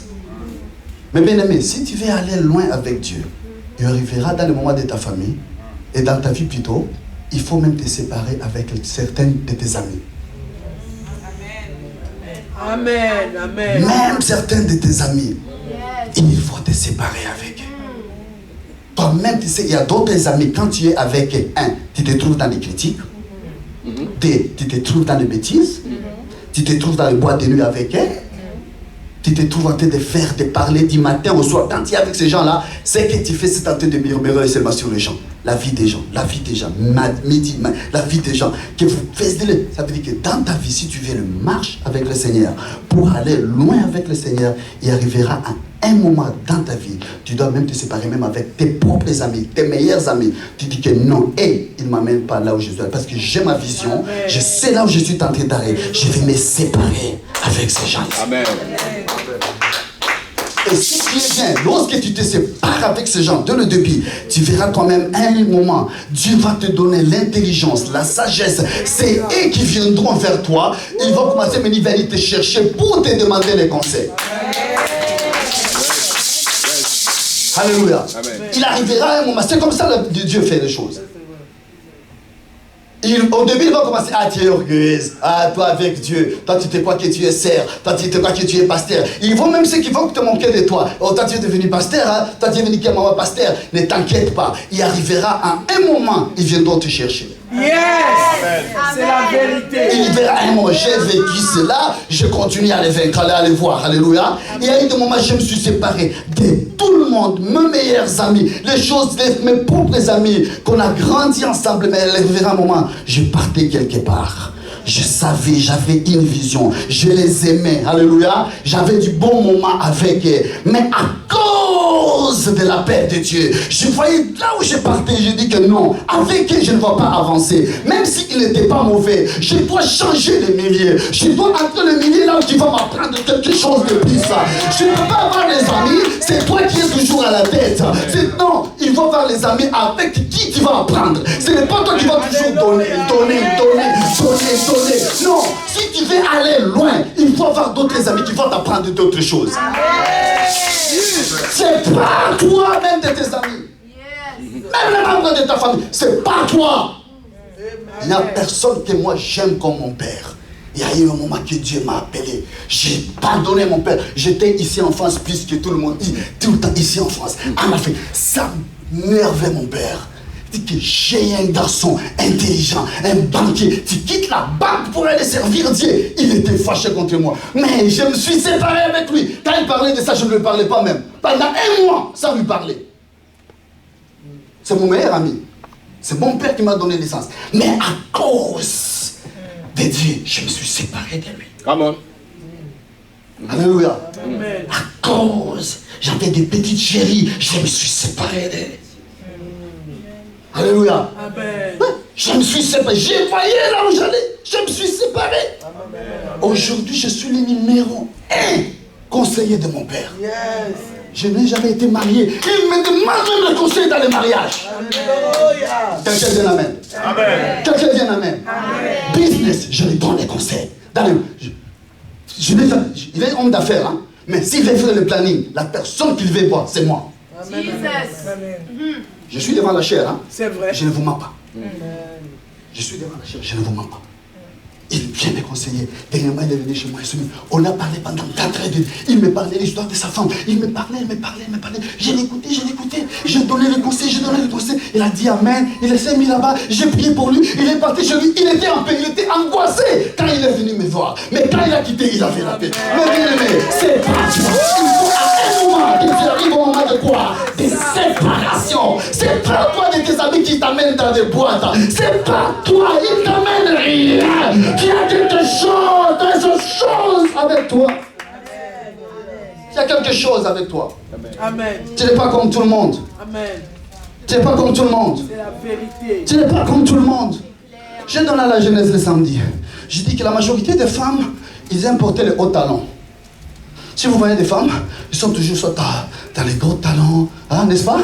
S3: Mais bien aimé, si tu veux aller loin avec Dieu, il arrivera dans le moment de ta famille, et dans ta vie plutôt, il faut même te séparer avec certains de tes amis.
S5: Amen. Amen.
S3: Même certains de tes amis, il faut te séparer avec eux. Toi-même, tu sais, il y a d'autres amis, quand tu es avec un, tu te trouves dans les critiques, deux, tu te trouves dans les bêtises, tu te trouves dans le bois de nuit avec eux, tu te trouves en train de faire, de parler du matin au soir. Quand tu es avec ces gens-là, ce que tu fais, c'est en train de murmurer seulement sur les gens. La vie des gens, la vie des gens, la vie des gens. Que vous faites, ça veut dire que dans ta vie, si tu veux le marche avec le Seigneur, pour aller loin avec le Seigneur, il arrivera un moment dans ta vie, tu dois même te séparer même avec tes propres amis, tes meilleurs amis. Tu dis que non, il ne m'amène pas là où je suis. Parce que j'ai ma vision, je sais là où je suis tenté d'arrêt. Je vais me séparer avec ces gens.
S4: Amen.
S3: Et ce qui est bien, lorsque tu te sépares avec ces gens de le début, tu verras toi-même un moment, Dieu va te donner l'intelligence, la sagesse. C'est eux qui viendront vers toi. Ils vont commencer à venir te chercher pour te demander les conseils. Alléluia. Il arrivera un moment, c'est comme ça que Dieu fait les choses. Au début, il va commencer, tu es orgueilleuse, toi avec Dieu, toi tu te crois que tu es sœur, toi tu te crois que tu es pasteur. Ils vont même ceux qui vont te manquer de toi. Toi tu es devenu pasteur, toi tu es devenu maman pasteur. Ne t'inquiète pas, il arrivera à un moment, ils viendront te chercher.
S5: Yes! C'est la vérité.
S3: Il verra un moment, j'ai vécu cela, je continue à les vaincre, à les voir, alléluia. Il y a eu des moments, je me suis séparé de tout le monde, mes meilleurs amis, les choses, mes propres amis, qu'on a grandi ensemble, mais il verra un moment, je partais quelque part. Je savais, j'avais une vision, je les aimais, alléluia. J'avais du bon moment avec eux. Mais à cause de la paix de Dieu, je voyais là où je partais, je dis que non, avec eux je ne vais pas avancer. Même s'ils n'étaient pas mauvais, je dois changer de milieu. Je dois entrer le milieu là où tu vas m'apprendre quelque chose de plus. Je ne peux pas avoir les amis, c'est toi qui es toujours à la tête. Non, il faut avoir les amis avec qui tu vas apprendre. Ce n'est pas toi qui vas toujours donner. Non, si tu veux aller loin, il faut avoir d'autres amis qui vont t'apprendre d'autres choses. C'est pas toi-même de tes amis. Même les membres de ta famille, c'est pas toi. Il n'y a personne que moi j'aime comme mon père. Il y a eu un moment que Dieu m'a appelé. J'ai pardonné mon père. J'étais ici en France plus que tout le monde. Tout le temps ici en France. Ça m'énervait mon père. Dit que j'ai un garçon intelligent, un banquier. Tu quittes la banque pour aller servir Dieu. Il était fâché contre moi. Mais je me suis séparé avec lui. Quand il parlait de ça, je ne lui parlais pas même. Pendant un mois, ça lui parlait. C'est mon meilleur ami. C'est mon père qui m'a donné naissance. Mais à cause de Dieu, je me suis séparé de lui.
S4: Come on.
S3: Alléluia.
S5: Amen.
S3: À cause, j'avais des petites chéries, je me suis séparé d'elle. Alléluia.
S5: Amen.
S3: Je me suis séparé. J'ai voyé là où j'allais. Je me suis séparé. Aujourd'hui, je suis le numéro 1 conseiller de mon père.
S5: Yes.
S3: Je n'ai jamais été marié. Il me demande même le conseil dans les mariages.
S5: Alléluia.
S3: Quelqu'un dit amen.
S4: Amen.
S3: Quelqu'un dit amen. Business, je lui donne les conseils. Il est homme d'affaires, hein? Mais s'il veut faire le planning, la personne qu'il veut voir, c'est moi.
S5: Amen. Amen.
S3: Je suis devant la chair, hein?
S5: C'est vrai.
S3: Je ne vous mens pas. Je suis devant la chair, je ne vous mens pas. Il vient me conseiller. Dernièrement, il est venu chez moi. On a parlé pendant 4 heures. Il me parlait de l'histoire de sa femme. Il me parlait. Je l'écoutais. Je donnais le conseil. Il a dit amen. Il s'est mis là-bas. J'ai prié pour lui. Il est parti chez lui. Il était en paix. Il était angoissé quand il est venu me voir. Mais quand il a quitté, il avait la paix. Mais bien aimé, c'est pas toi. Il faut à un moment que tu arrives au moment de quoi? Des séparations. C'est pas toi de tes amis qui t'amènent dans des boîtes. C'est pas toi. Ils t'amènent rien. Tu as quelque chose avec toi. Tu as quelque chose avec toi.
S5: Amen.
S3: Tu n'es pas comme tout le monde.
S5: Amen.
S3: Tu n'es pas comme tout le monde.
S5: C'est la vérité.
S3: Tu n'es pas comme tout le monde. J'ai donné à la jeunesse le samedi. Je dis que la majorité des femmes, ils aiment porter les hauts talons. Si vous voyez des femmes, ils sont toujours soit dans les gros talons, hein, n'est-ce pas?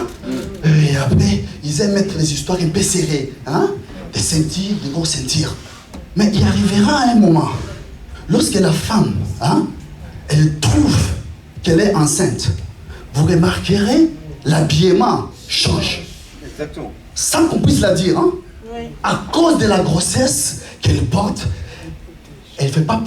S3: Et après, ils aiment mettre les histoires un peu serrées, hein? Des ceintures, des gros ceintures. Mais il arrivera un moment, lorsque la femme, hein, elle trouve qu'elle est enceinte, vous remarquerez, l'habillement change.
S4: Exactement.
S3: Sans qu'on puisse la dire, hein?
S5: Oui.
S3: À cause de la grossesse qu'elle porte, elle ne veut pas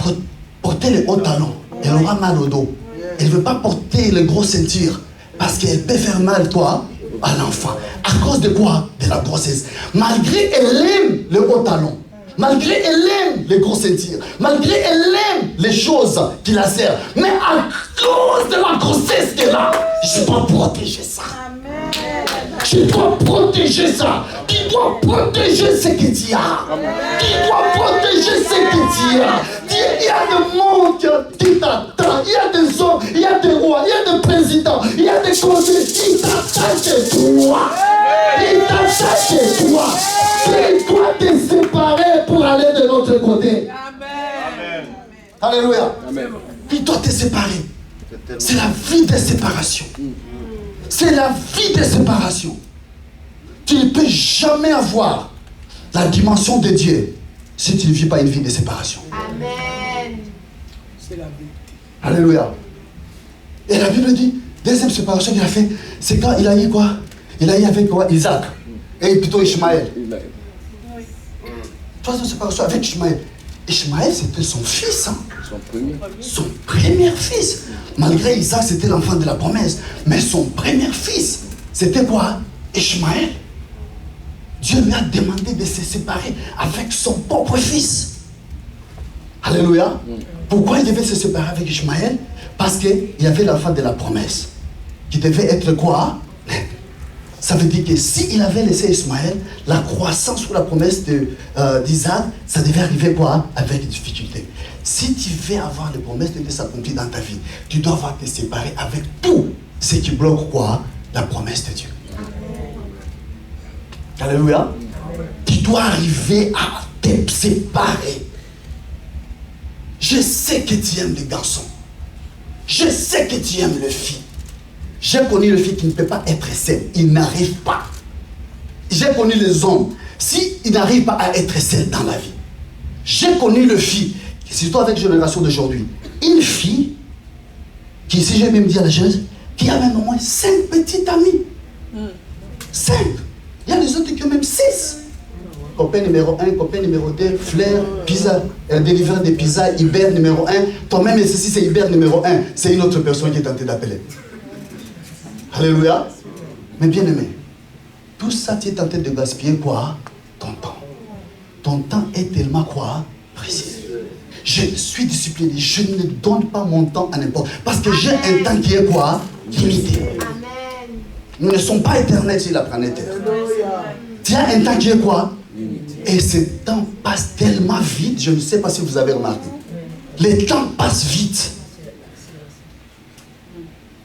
S3: porter les hauts talons. Elle aura mal au dos. Elle ne veut pas porter les grosses ceintures parce qu'elle peut faire mal, toi, à l'enfant. À cause de quoi? De la grossesse. Malgré elle aime les hauts talons. Malgré elle aime les grosses ceintures. Malgré elle aime les choses qui la servent. Mais à cause de la grossesse qu'elle a, je dois protéger ça. Tu dois protéger ça. Tu dois protéger ce que tu as. Tu dois protéger ce que tu as. Il y a le monde qui t'attend. pouvoirs, il y a des hommes, il y a des rois, il y a des présidents, il y a des conseillers. Ils t'attachent de toi. Ils t'attachent de toi. Tu dois te séparer pour aller de l'autre côté.
S5: Amen.
S3: Alléluia.
S4: Amen.
S3: Il doit te séparer. C'est la vie de séparation. C'est la vie de séparation. Tu ne peux jamais avoir la dimension de Dieu si tu ne vis pas une vie de séparation.
S6: Amen.
S5: C'est la vie.
S3: Alléluia. Et la Bible dit, deuxième séparation qu'il a fait, c'est quand il a eu quoi? Il a eu avec quoi? Isaac. Et plutôt Ishmaël. Troisième séparation avec Ishmaël. Ishmaël, c'était son fils. Hein? Son premier fils. Malgré Isaac, c'était l'enfant de la promesse. Mais son premier fils, c'était quoi? Ishmaël. Dieu lui a demandé de se séparer avec son propre fils. Alléluia. Pourquoi il devait se séparer avec Ishmaël? Parce qu'il y avait l'enfant de la promesse. Qui devait être quoi? Ça veut dire que s'il avait laissé Ishmaël, la croissance ou la promesse d'Isaac, ça devait arriver quoi? Avec des difficultés. Si tu veux avoir les promesses de Dieu s'accomplir dans ta vie, tu dois avoir te séparer avec tout ce qui bloque quoi? La promesse de Dieu. Alléluia. Tu dois arriver à te séparer. Je sais que tu aimes les garçons. Je sais que tu aimes les filles. J'ai connu les filles qui ne peuvent pas être seules. Ils n'arrivent pas. J'ai connu les hommes. S'ils n'arrivent pas à être seuls dans la vie. J'ai connu les filles, surtout avec la génération d'aujourd'hui. Une fille, qui, si j'ai même dit à la jeunesse, qui a même au moins 5 petites amies. 5. Il y a des autres qui ont même 6. Copain numéro 1, copain numéro 2, Flair, pizza, délivreur de pizza, Hubert numéro 1. Toi-même, si c'est Hubert numéro 1, c'est une autre personne qui est tentée d'appeler. Alléluia. Mais bien aimé, tout ça, tu es tenté de gaspiller quoi? Ton temps. Ton temps est tellement quoi? Précieux. Je suis discipliné. Je ne donne pas mon temps à n'importe. Parce que j'ai un temps qui est quoi? Limité.
S6: Amen.
S3: Nous ne sommes pas éternels sur la planète Terre. Tu as un temps qui est quoi? Et ce temps passe tellement vite, je ne sais pas si vous avez remarqué. Le temps passe vite.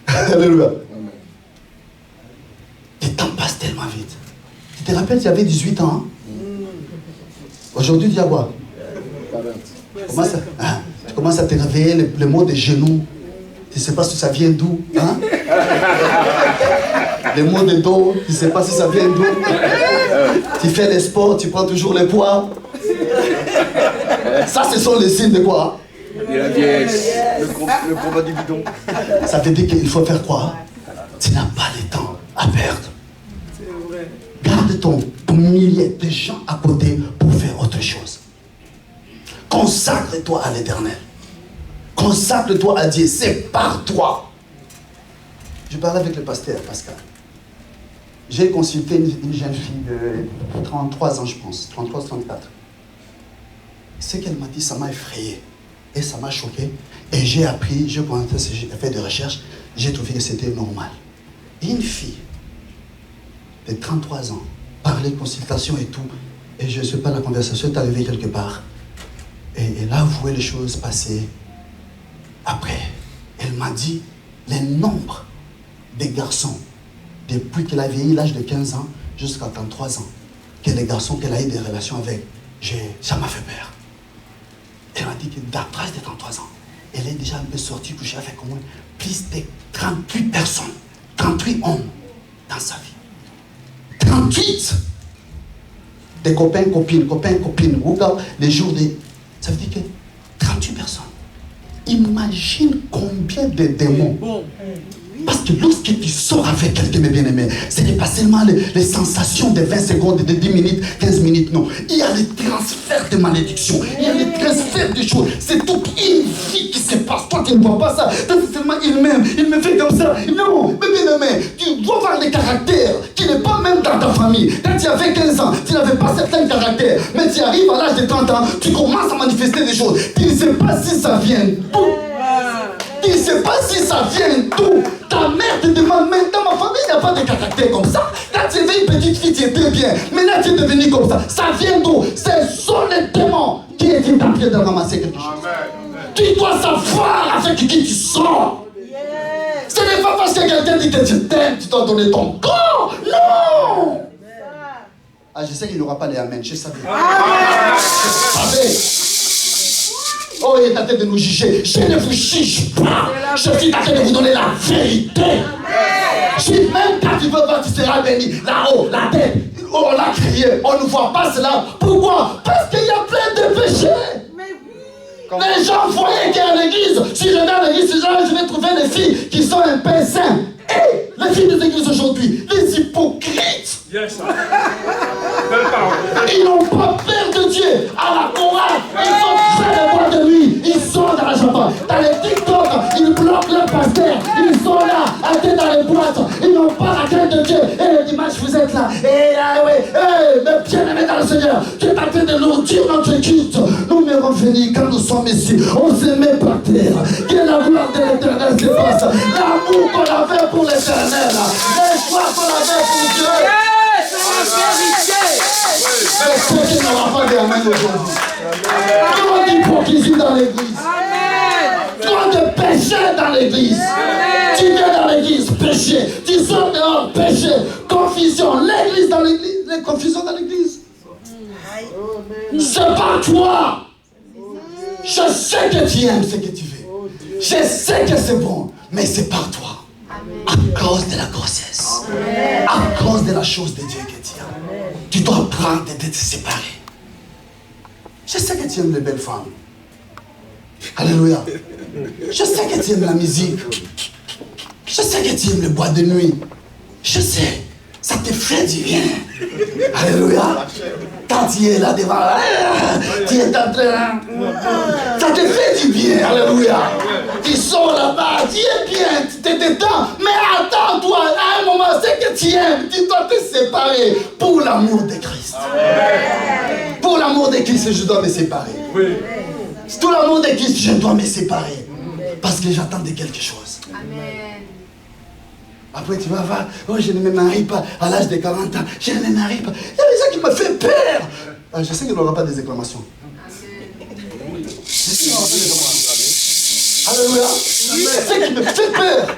S3: Alléluia. Le temps passe tellement vite. Tu te rappelles, tu avais 18 ans. Hein? Aujourd'hui, tu as quoi? Tu commences à te réveiller, le mot des genoux. Tu ne sais pas si ça vient d'où. Hein? Les mots de dos, tu ne sais pas si ça vient d'où. Tu fais les sports, tu prends toujours les poids. Ça, ce sont les signes de quoi?
S4: Et la vieillesse, le combat du bidon.
S3: Ça veut dire qu'il faut faire quoi? Tu n'as pas le temps à perdre. Garde ton millier de gens à côté pour faire autre chose. Consacre-toi à l'Éternel. Consacre-toi à Dieu. Sépare-toi. Je parlais avec le pasteur Pascal. J'ai consulté une jeune fille de 33 ans, je pense. 33, 34. Ce qu'elle m'a dit, ça m'a effrayé. Et ça m'a choqué. Et j'ai appris, j'ai fait des recherches. J'ai trouvé que c'était normal. Une fille de 33 ans, parler, consultation et tout. Et je ne sais pas, la conversation est arrivée quelque part. Et elle a avoué les choses passées. Après, elle m'a dit le nombre de garçons, depuis qu'elle a vieilli l'âge de 15 ans jusqu'à 33 ans, que les garçons qu'elle a eu des relations avec, ça m'a fait peur. Elle m'a dit que d'après de 33 ans, elle est déjà un peu sortie coucher avec au moins plus de 38 personnes, 38 hommes dans sa vie. 38 des copains, copines, regarde les jours des... Ça veut dire que 38 personnes. Imagine combien de démons. Parce que lorsque tu sors avec quelqu'un, mes bien-aimés, ce n'est pas seulement les sensations de 20 secondes, de 10 minutes, 15 minutes, non. Il y a les transferts de malédiction, il y a les transferts de choses. C'est toute une vie qui se passe. Toi, tu ne vois pas ça. C'est seulement il m'aime, il me fait comme ça. Non, mes bien-aimés, tu dois avoir des caractères qui n'est pas même dans ta famille. Quand tu avais 15 ans, tu n'avais pas certains caractères. Mais tu arrives à l'âge de 30 ans, tu commences à manifester des choses. Tu ne sais pas si ça vient d'où. Tu ne sais pas si ça vient d'où. Ta mère te demande, mais dans ma famille, il n'y a pas de caractère comme ça. Quand tu étais une petite fille, tu étais bien. Mais là, tu es devenu comme ça. Ça vient d'où? Ce sont les démons qui étaient en train de ramasser quelque chose. Tu dois savoir avec qui tu sors. Ce n'est pas parce que quelqu'un dit que tu t'aimes, tu dois donner ton corps. Non. Ah, je sais qu'il n'y aura pas les amen. Je savais. Je savais. Oh, il est en train de nous juger. Je ne vous juge pas. Je suis en train de vous donner la vérité. Si même quand tu veux voir, tu seras béni. Là-haut, la tête, on l'a crié. On ne voit pas cela. Pourquoi? Parce qu'il y a plein de péchés. Les gens voyaient qu'il y a l'église. Si je vais à l'église, je vais trouver des filles qui sont un peu saintes. Et les filles des églises aujourd'hui, les hypocrites.
S5: Yes.
S3: Ils n'ont pas peur de Dieu. À la chorale, ils sont près de boîte de nuit. Ils sont dans la chambre. Dans les TikTok, ils bloquent leur pasteur. Ils sont là, à tête dans les boîtes. Ils n'ont pas la crainte de Dieu. Et le dimanche, vous êtes là. Et là, oui. Mais bien-aimés dans le Seigneur, tu es en train de nous dire notre culte. Nous meurons venus quand nous sommes ici. On se met par terre. Que la gloire de l'éternel se fasse. L'amour qu'on avait pour l'éternel. L'espoir qu'on avait pour Dieu. Mais ceux qui n'auront pas d'amen aujourd'hui. Trop d'hypocrisie dans l'église. Trop de péché dans l'église. Tu viens dans l'église, péché. Tu sors dehors, péché. Confusion. L'église dans l'église. Les confusions dans l'église. C'est pas toi. Je sais que tu aimes ce que tu veux. Je sais que c'est bon. Mais c'est par toi. À cause de la grossesse. À cause de la chose de Dieu que tu as. Tu dois apprendre de te séparer. Je sais que tu aimes les belles femmes. Alléluia. Je sais que tu aimes la musique. Je sais que tu aimes les boîtes de nuit. Je sais. Ça te fait du bien. Alléluia. Quand tu es là devant, tu es en train. Ça te fait du bien. Alléluia. Tu sors là-bas, tu es bien, tu te détends. Mais attends-toi, à un moment, c'est que tu aimes. Tu dois te séparer pour l'amour de Christ. Pour l'amour de Christ, je dois me séparer. Pour l'amour de Christ, je dois me séparer. Parce que j'attends de quelque chose.
S6: Amen.
S3: Après, tu vas voir, oh, je ne me marie pas à l'âge de 40 ans. Je ne me marie pas. Il y a des gens qui me font peur. Ah, je sais qu'il n'y aura pas des acclamations. Alléluia. Il y a ce qui me fait peur.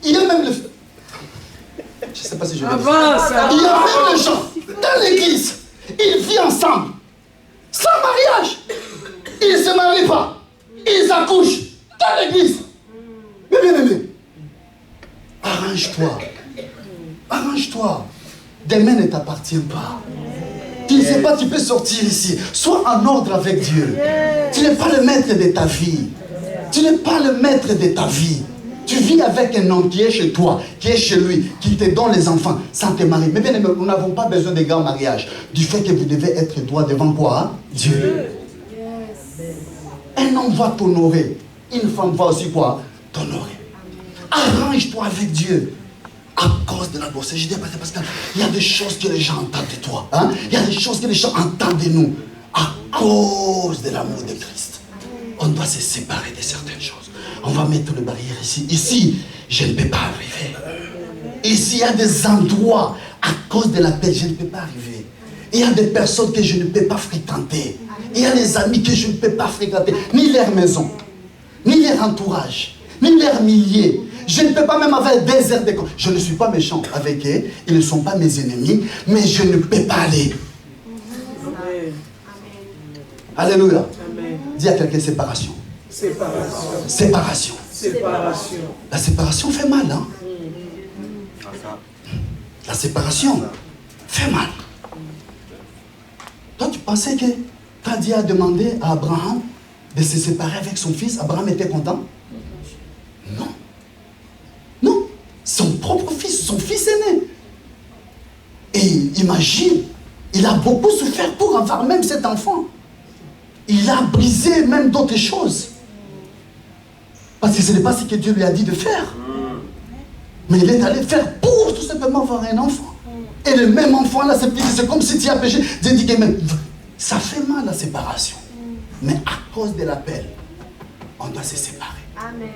S3: Il y a même le... Je ne sais pas si je vais dire ça. Il y a même les gens dans l'église. Ils vivent ensemble. Sans mariage. Ils ne se marient pas. Ils accouchent dans l'église. Mais bien aimé. Arrange-toi. Arrange-toi. Demain ne t'appartient pas. Tu ne sais pas, tu peux sortir ici. Sois en ordre avec Dieu. Tu n'es pas le maître de ta vie. Tu n'es pas le maître de ta vie. Tu vis avec un homme qui est chez toi, qui est chez lui, qui te donne les enfants sans te marier. Mais bien aimé, nous n'avons pas besoin de grands mariages. Du fait que vous devez être droit devant quoi? Dieu. Un homme va t'honorer. Une femme va aussi quoi? T'honorer. Arrange-toi avec Dieu. À cause de la grossesse. Je dis parce qu'il y a des choses que les gens entendent de toi. Hein? Il y a des choses que les gens entendent de nous. À cause de l'amour de Christ. On doit se séparer de certaines choses. On va mettre le barrière ici. Ici, je ne peux pas arriver. Ici, il y a des endroits, à cause de l'appel, je ne peux pas arriver. Il y a des personnes que je ne peux pas fréquenter. Il y a des amis que je ne peux pas fréquenter. Ni leur maison, ni leur entourage, ni leurs milliers. Je ne peux pas même avoir des heures de... Je ne suis pas méchant avec eux. Ils ne sont pas mes ennemis. Mais je ne peux pas aller.
S5: Amen.
S3: Alléluia.
S5: Amen.
S3: Dis à quelqu'un séparation.
S5: Séparation.
S3: Séparation.
S5: Séparation.
S3: La séparation fait mal, hein? La séparation fait mal. Toi, tu pensais que quand Dieu a demandé à Abraham de se séparer avec son fils, Abraham était content? Non. Non. Son propre fils, son fils aîné. Et imagine, il a beaucoup souffert pour avoir même cet enfant. Il a brisé même d'autres choses. Parce que ce n'est pas ce que Dieu lui a dit de faire. Mais il est allé faire pour tout simplement avoir un enfant. Et le même enfant là, c'est comme si tu as péché. Dieu dit que même, ça fait mal la séparation. Mais à cause de l'appel, on doit se séparer.
S6: Amen.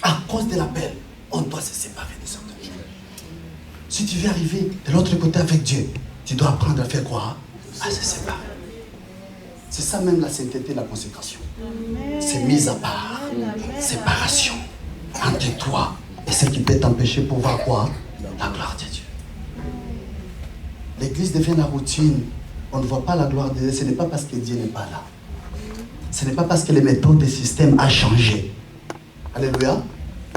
S3: À cause de l'appel, on doit se séparer de certaines choses. Si tu veux arriver de l'autre côté avec Dieu, tu dois apprendre à faire quoi? À se séparer. C'est ça même la sainteté, la consécration. C'est mise à part. Séparation entre toi et ce qui peut t'empêcher pour voir quoi? La gloire de Dieu. L'église devient la routine. On ne voit pas la gloire de Dieu. Ce n'est pas parce que Dieu n'est pas là. Ce n'est pas parce que les méthodes des systèmes ont changé. Alléluia.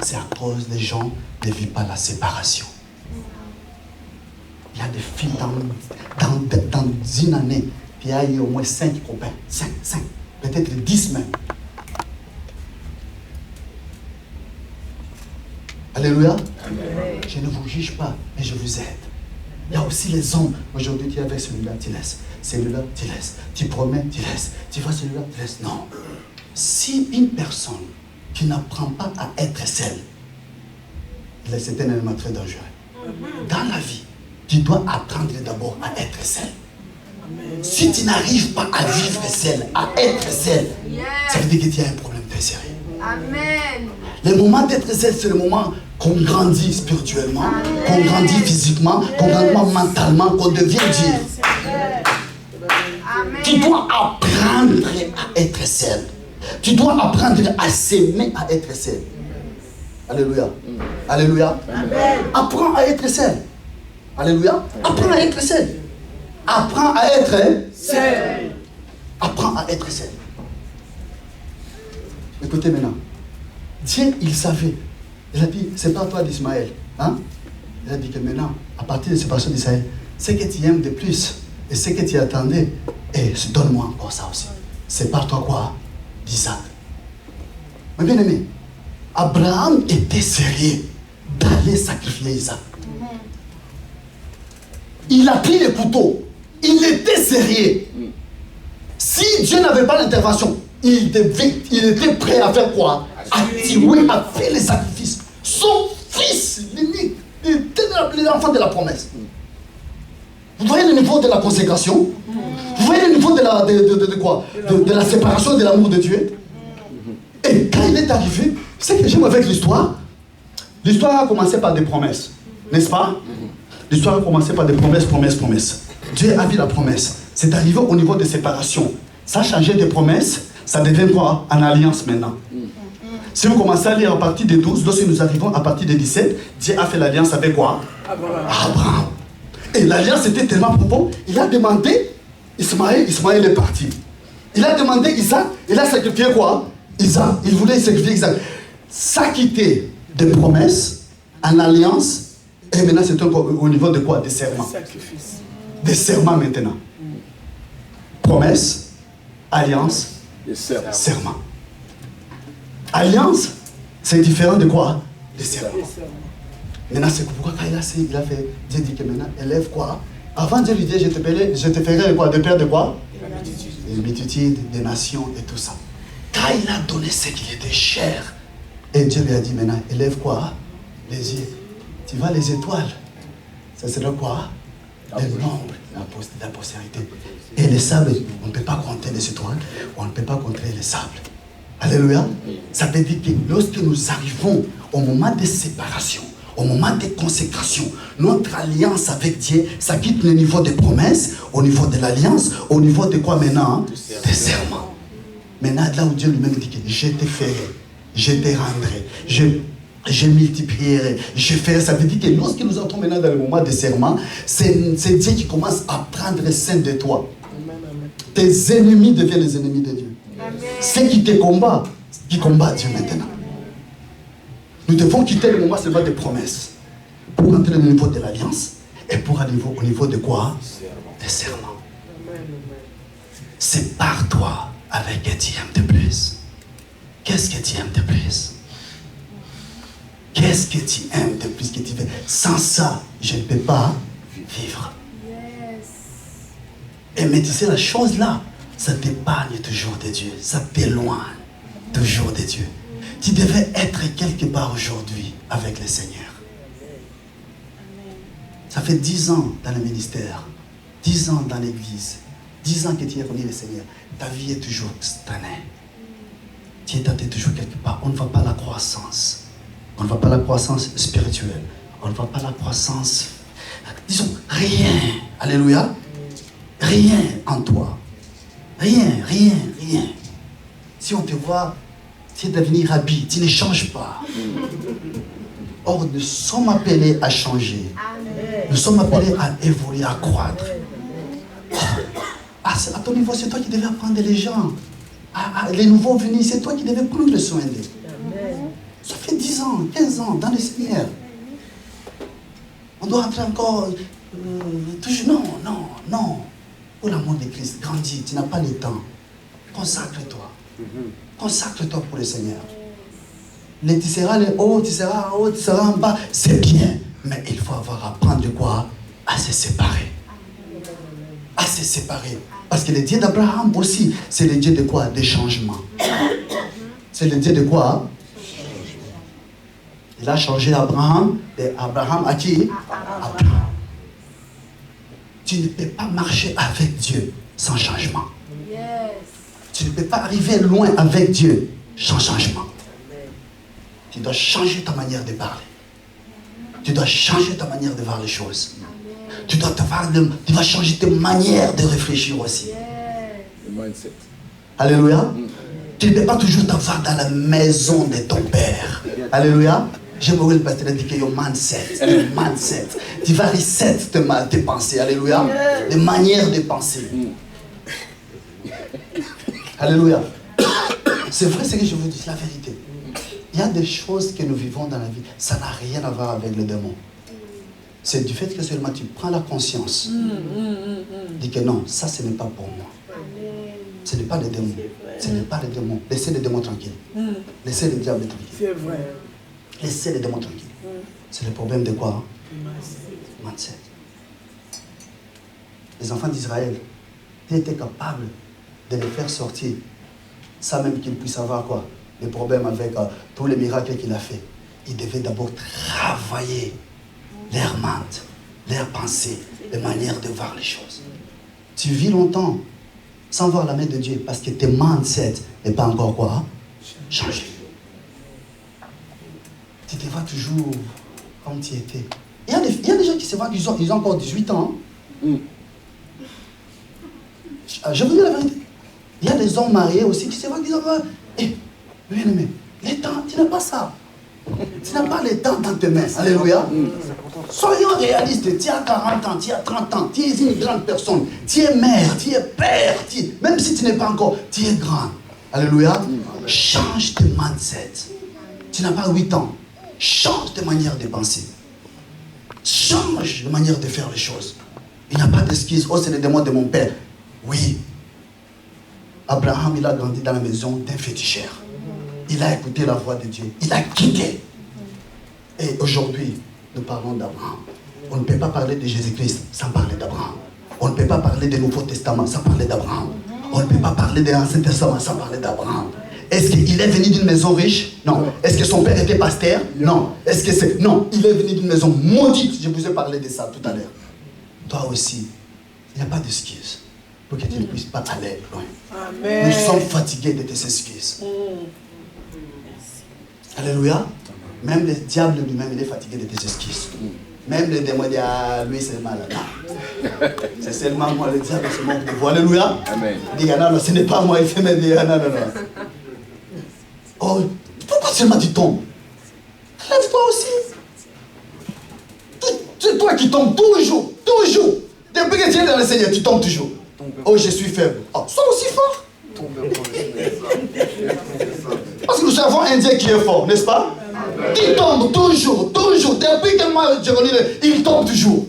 S3: C'est à cause des gens ne vivent pas la séparation. Il y a des filles dans une année, puis il y a eu au moins 5 copains. 5, peut-être 10 même. Alléluia. Amen. Je ne vous juge pas, mais je vous aide. Il y a aussi les hommes. Aujourd'hui, tu es avec celui-là, tu laisses. Celui-là, tu laisses. Tu promets, tu laisses. Tu vois celui-là, tu laisses. Non. Si une personne qui n'apprend pas à être seule, c'est un élément très dangereux. Dans la vie, tu dois apprendre d'abord à être seul. Si tu n'arrives pas à vivre seul, à être seul, ça veut dire que tu as un problème très sérieux.
S6: Amen.
S3: Le moment d'être seul, c'est le moment qu'on grandit spirituellement, qu'on grandit physiquement, qu'on grandit mentalement, qu'on devient Dieu. Tu dois apprendre à être seul. Tu dois apprendre à s'aimer, à être seul. Alléluia. Alléluia. Amen. Apprends à être seul. Alléluia. Apprends à être seul. Apprends à être seul. Apprends à être seul. Écoutez maintenant. Dieu, il savait. Il a dit, c'est pas toi d'Ismaël. Hein? Il a dit que maintenant, à partir de cette personne d'Israël, ce que tu aimes de plus et ce que tu attendais, et donne-moi encore ça aussi. C'est par toi quoi? D'Isaac. Mais bien aimé, Abraham était sérieux d'aller sacrifier Isaac. Il a pris le couteau. Il était sérieux. Si Dieu n'avait pas l'intervention, il était prêt à faire quoi? À tuer, à faire les sacrifices. Son fils, l'unique, il était l'enfant de la promesse. Vous voyez le niveau de la consécration? Vous voyez le niveau de la séparation de l'amour de Dieu? Et quand il est arrivé, c'est que j'aime avec l'histoire. L'histoire a commencé par des promesses, n'est-ce pas? L'histoire a commencé par des promesses. Dieu a vu la promesse. C'est arrivé au niveau de séparation. Ça a changé de promesses, ça devient quoi? En alliance maintenant. Si vous commencez à lire à partir de 12, lorsque nous arrivons à partir de 17, Dieu a fait l'alliance avec quoi? Abraham. Et l'alliance était tellement profond, il a demandé Ismaël est parti. Il a demandé Isaac, il a sacrifié quoi? Isaac, il voulait sacrifier Isaac. Ça quittait des promesses, en alliance, et maintenant c'est au niveau de quoi? Des serments. Des serments maintenant. Promesse, alliance, serment. Alliance, c'est différent de quoi? Des serments. Maintenant, c'est pourquoi quand il a fait, Dieu dit que maintenant, élève quoi? Avant Dieu lui dit, je te ferai quoi? De père de quoi? Des multitudes, des nations et tout ça. Quand il a donné ce qu'il était cher, et Dieu lui a dit maintenant, élève quoi? Les yeux. Tu vois les étoiles? Ça sera quoi? Le nombre de la postérité. Et les sables, on ne peut pas compter les étoiles, on ne peut pas compter les sables. Alléluia. Ça veut dire que lorsque nous arrivons au moment de séparation, au moment de consécration, notre alliance avec Dieu, ça quitte le niveau des promesses, au niveau de l'alliance, au niveau de quoi maintenant? Des serments. Maintenant, là où Dieu lui-même dit que je te ferai, je te rendrai, je multiplierai, je ferai. Ça veut dire que lorsque nous entrons maintenant dans le moment des serments, c'est Dieu qui commence à prendre soin de toi. Tes ennemis deviennent les ennemis de Dieu. Ceux qui te combattent, qui combattent Dieu maintenant. Nous devons quitter le moment seulement des promesses pour entrer au niveau de l'alliance et pour aller au niveau de quoi? Des serments. Sépare-toi avec ce que tu aimes de plus. Qu'est-ce que tu aimes de plus? Qu'est-ce que tu aimes de plus que tu veux? Sans ça, je ne peux pas vivre. Et mais tu sais, la chose là, ça t'épargne toujours de Dieu. Ça t'éloigne toujours de Dieu. Tu devais être quelque part aujourd'hui avec le Seigneur. Ça fait 10 ans dans le ministère, 10 ans dans l'église, 10 ans que tu as connu le Seigneur. Ta vie est toujours stagnée. Tu es toujours quelque part. On ne voit pas la croissance. On ne voit pas la croissance spirituelle. On ne voit pas la croissance. Disons, rien. Alléluia. Rien en toi. Rien. Si on te voit, tu es devenu rabbi, tu ne changes pas. Or, nous sommes appelés à changer. Nous sommes appelés à évoluer, à croître. À ton niveau, c'est toi qui devais apprendre les gens. Les nouveaux venus, c'est toi qui devais prendre soin d'eux. Ça fait 10 ans, 15 ans dans le Seigneur. On doit entrer encore toujours. Non. Pour l'amour de Christ, grandis, tu n'as pas le temps. Consacre-toi. Consacre-toi pour le Seigneur. Tu seras les hauts, tu seras en haut, tu seras en bas, c'est bien. Mais il faut apprendre de quoi? À se séparer. À se séparer. Parce que le Dieu d'Abraham aussi, c'est le Dieu de quoi? Des changements. C'est le Dieu de quoi? Il a changé Abraham. Et Abraham à qui? Abraham. Tu ne peux pas marcher avec Dieu sans changement. Tu ne peux pas arriver loin avec Dieu sans changement. Tu dois changer ta manière de parler. Tu dois changer ta manière de voir les choses. Tu dois changer ta manière de réfléchir aussi.
S4: Le mindset.
S3: Alléluia. Tu ne peux pas toujours t'avoir dans la maison de ton père. Alléluia. J'aimerais le pasteur dire que your mindset. Tu vas reset tes pensées. Alléluia. Les manières de penser. Alléluia. C'est vrai ce que je vous dis, c'est la vérité. Il y a des choses que nous vivons dans la vie, ça n'a rien à voir avec le démon. C'est du fait que seulement tu prends la conscience. Dis que non, ça ce n'est pas pour moi. Ce n'est pas le démon. Ce n'est pas le démon. Laissez le démon tranquille. Laissez le diable tranquille.
S5: C'est vrai.
S3: Laissez le démon tranquille. C'est le problème de quoi? Mindset. Les enfants d'Israël, ils étaient capables de les faire sortir sans même qu'ils puissent avoir quoi? Les problèmes avec tous les miracles qu'il a fait. Ils devaient d'abord travailler leur mind, leur pensée, les manières de voir les choses. Tu vis longtemps sans voir la main de Dieu parce que tes mindset n'est pas encore quoi? Changé. Tu te vois toujours comme tu étais. Il y a des gens qui se voient qu'ils ont encore 18 ans. Je vous dis la vérité. Il y a des hommes mariés aussi qui se voient qu'ils ont... bien-aimé, les temps, tu n'as pas ça. Tu n'as pas les temps dans tes mains. Alléluia. Soyons réalistes. Tu as 40 ans, tu as 30 ans, tu es une grande personne. Tu es mère, tu es père. Même si tu n'es pas encore, tu es grand. Alléluia. Change tes mindset. Tu n'as pas 8 ans. Change tes manières de penser. Change de manière de faire les choses. Il n'y a pas d'excuse. Oh, c'est le démon de mon père. Oui. Abraham, il a grandi dans la maison d'un féticheur. Il a écouté la voix de Dieu. Il a quitté. Et aujourd'hui, nous parlons d'Abraham. On ne peut pas parler de Jésus-Christ sans parler d'Abraham. On ne peut pas parler du Nouveau Testament sans parler d'Abraham. On ne peut pas parler de l'Ancien Testament sans parler d'Abraham. Est-ce qu'il est venu d'une maison riche? Non. Est-ce que son père était pasteur? Non. Est-ce que c'est... Non. Il est venu d'une maison maudite. Je vous ai parlé de ça tout à l'heure. Toi aussi, il n'y a pas d'excuse pour que tu ne puisses pas aller loin.
S5: Amen.
S3: Nous sommes fatigués de tes excuses. Alléluia. Même le diable lui-même, il est fatigué de tes excuses. Même le démon dit, ah, lui c'est mal. C'est seulement moi, le diable se moque de vous. Alléluia.
S4: Amen.
S3: Il dit, ah, non, ce n'est pas moi, il fait me dire, ah, non. Oh, pourquoi seulement tu tombes? Lève-toi aussi. C'est toi qui tombes toujours. Depuis que tu es dans le Seigneur, tu tombes toujours. Oh, je suis faible. Oh, sois aussi fort. Parce que nous avons un Dieu qui est fort, n'est-ce pas? Il tombe toujours. Depuis que moi, il tombe toujours.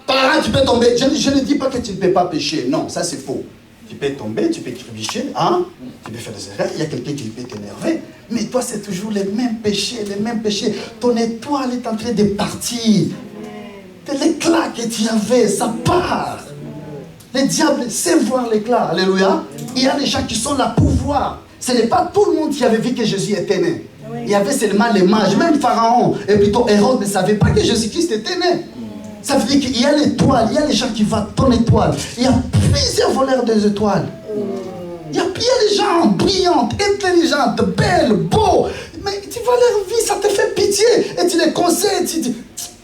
S3: Par là, tu peux tomber. Je ne dis pas que tu ne peux pas pécher. Non, ça c'est faux. Tu peux tomber, tu peux trébucher, hein? Tu peux faire des erreurs. Il y a quelqu'un qui peut t'énerver. Mais toi, c'est toujours les mêmes péchés. Ton étoile est en train de partir. L'éclat que tu avais, ça part. Le diable sait voir l'éclat. Alléluia. Il y a des gens qui sont là pour voir. Ce n'est pas tout le monde qui avait vu que Jésus était né. Il y avait seulement les mages, même Pharaon. Et plutôt Hérode ne savait pas que Jésus-Christ était né. Ça veut dire qu'il y a l'étoile, il y a les gens qui voient ton étoile. Il y a plusieurs voleurs des étoiles. Il y a des gens brillantes, intelligentes, belles, beaux. Mais tu vois leur vie, ça te fait pitié. Et tu les conseilles, tu dis...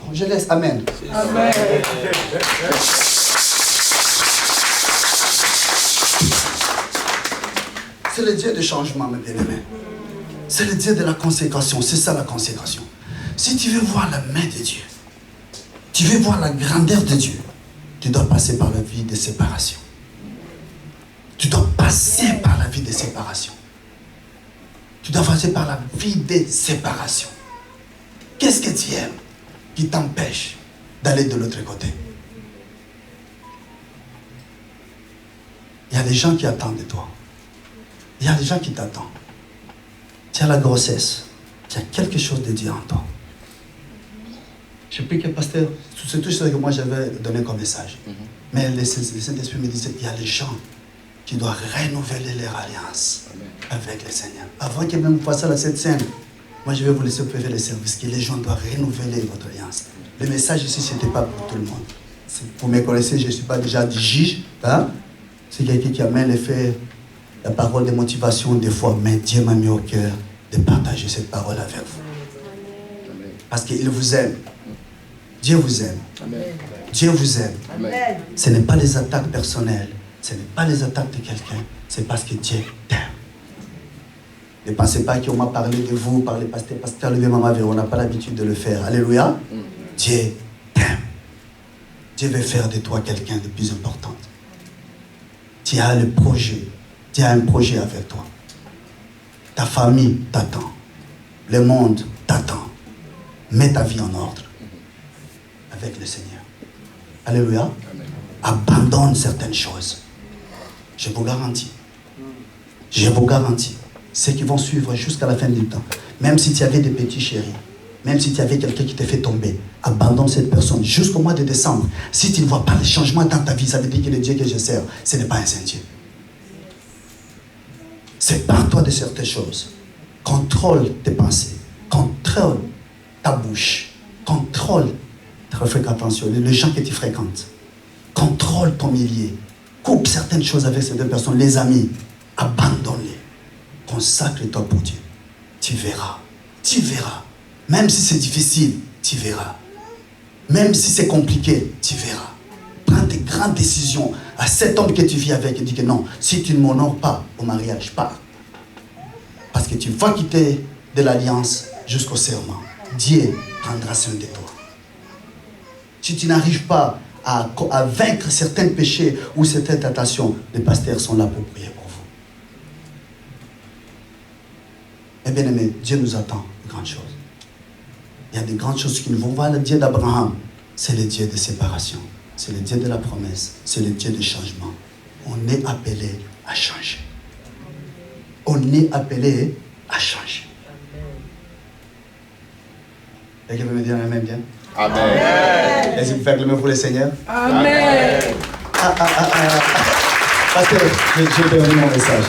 S3: Bon, je laisse, amen.
S5: Amen.
S3: C'est le Dieu de changement, mes bien-aimés. C'est le Dieu de la consécration. C'est ça la consécration. Si tu veux voir la main de Dieu, tu veux voir la grandeur de Dieu, tu dois passer par la vie de séparation. Tu dois passer par la vie de séparation. Tu dois passer par la vie de séparation. Qu'est-ce que tu aimes qui t'empêche d'aller de l'autre côté? Il y a des gens qui attendent de toi. Il y a des gens qui t'attendent. Tu as la grossesse. Tu as quelque chose de Dieu en toi. Je prie que pasteur, c'est tout ce que moi j'avais donné comme message. Mais le Saint-Esprit me disait, il y a des gens qui doivent renouveler leur alliance avec le Seigneur. Avant que même vous fassiez la cette scène, moi je vais vous laisser faire le service, que les gens doivent renouveler votre alliance. Le message ici, ce n'était pas pour tout le monde. Vous me connaissez, je ne suis pas déjà du juge. Hein? C'est quelqu'un qui amène la parole de motivation des fois, mais Dieu m'a mis au cœur de partager cette parole avec vous. Parce qu'il vous aime. Dieu vous aime.
S4: Amen.
S3: Dieu vous aime.
S4: Amen.
S3: Ce n'est pas les attaques personnelles. Ce n'est pas les attaques de quelqu'un. C'est parce que Dieu t'aime. Ne pensez pas qu'on m'a parlé de vous par le pasteur Levé Maman Véro. On n'a pas l'habitude de le faire. Alléluia. Dieu t'aime. Dieu veut faire de toi quelqu'un de plus important. Tu as le projet. Tu as un projet avec toi. Ta famille t'attend. Le monde t'attend. Mets ta vie en ordre avec le Seigneur. Alléluia.
S4: Amen.
S3: Abandonne certaines choses. Je vous garantis. Je vous garantis. Ceux qui vont suivre jusqu'à la fin du temps. Même si tu avais des petits chéris. Même si tu avais quelqu'un qui te fait tomber. Abandonne cette personne jusqu'au mois de décembre. Si tu ne vois pas le changement dans ta vie, ça veut dire que le Dieu que je sers, ce n'est pas un saint Dieu. Sépare-toi de certaines choses. Contrôle tes pensées. Contrôle ta bouche. Contrôle. Fais attention, les gens que tu fréquentes. Contrôle ton milieu. Coupe certaines choses avec ces deux personnes. Les amis, abandonne-les. Consacre-toi pour Dieu. Tu verras. Tu verras. Même si c'est difficile, tu verras. Même si c'est compliqué, tu verras. Prends des grandes décisions. À cet homme que tu vis avec, dis que non, si tu ne m'honores pas au mariage, pars. Parce que tu vas quitter de l'alliance jusqu'au serment. Dieu prendra soin de toi. Si tu n'arrives pas à vaincre certains péchés ou certaines tentations, les pasteurs sont là pour prier pour vous. Eh bien aimé, Dieu nous attend de grandes choses. Il y a des grandes choses qui nous vont voir. Le Dieu d'Abraham, c'est le Dieu de séparation. C'est le Dieu de la promesse. C'est le Dieu de changement. On est appelé à changer. On est appelé à changer. Quelqu'un veut me dire amen bien?
S4: Amen.
S3: Est-ce que vous faites acclamer pour le Seigneur?
S5: Amen.
S3: Parce que je termine mon message.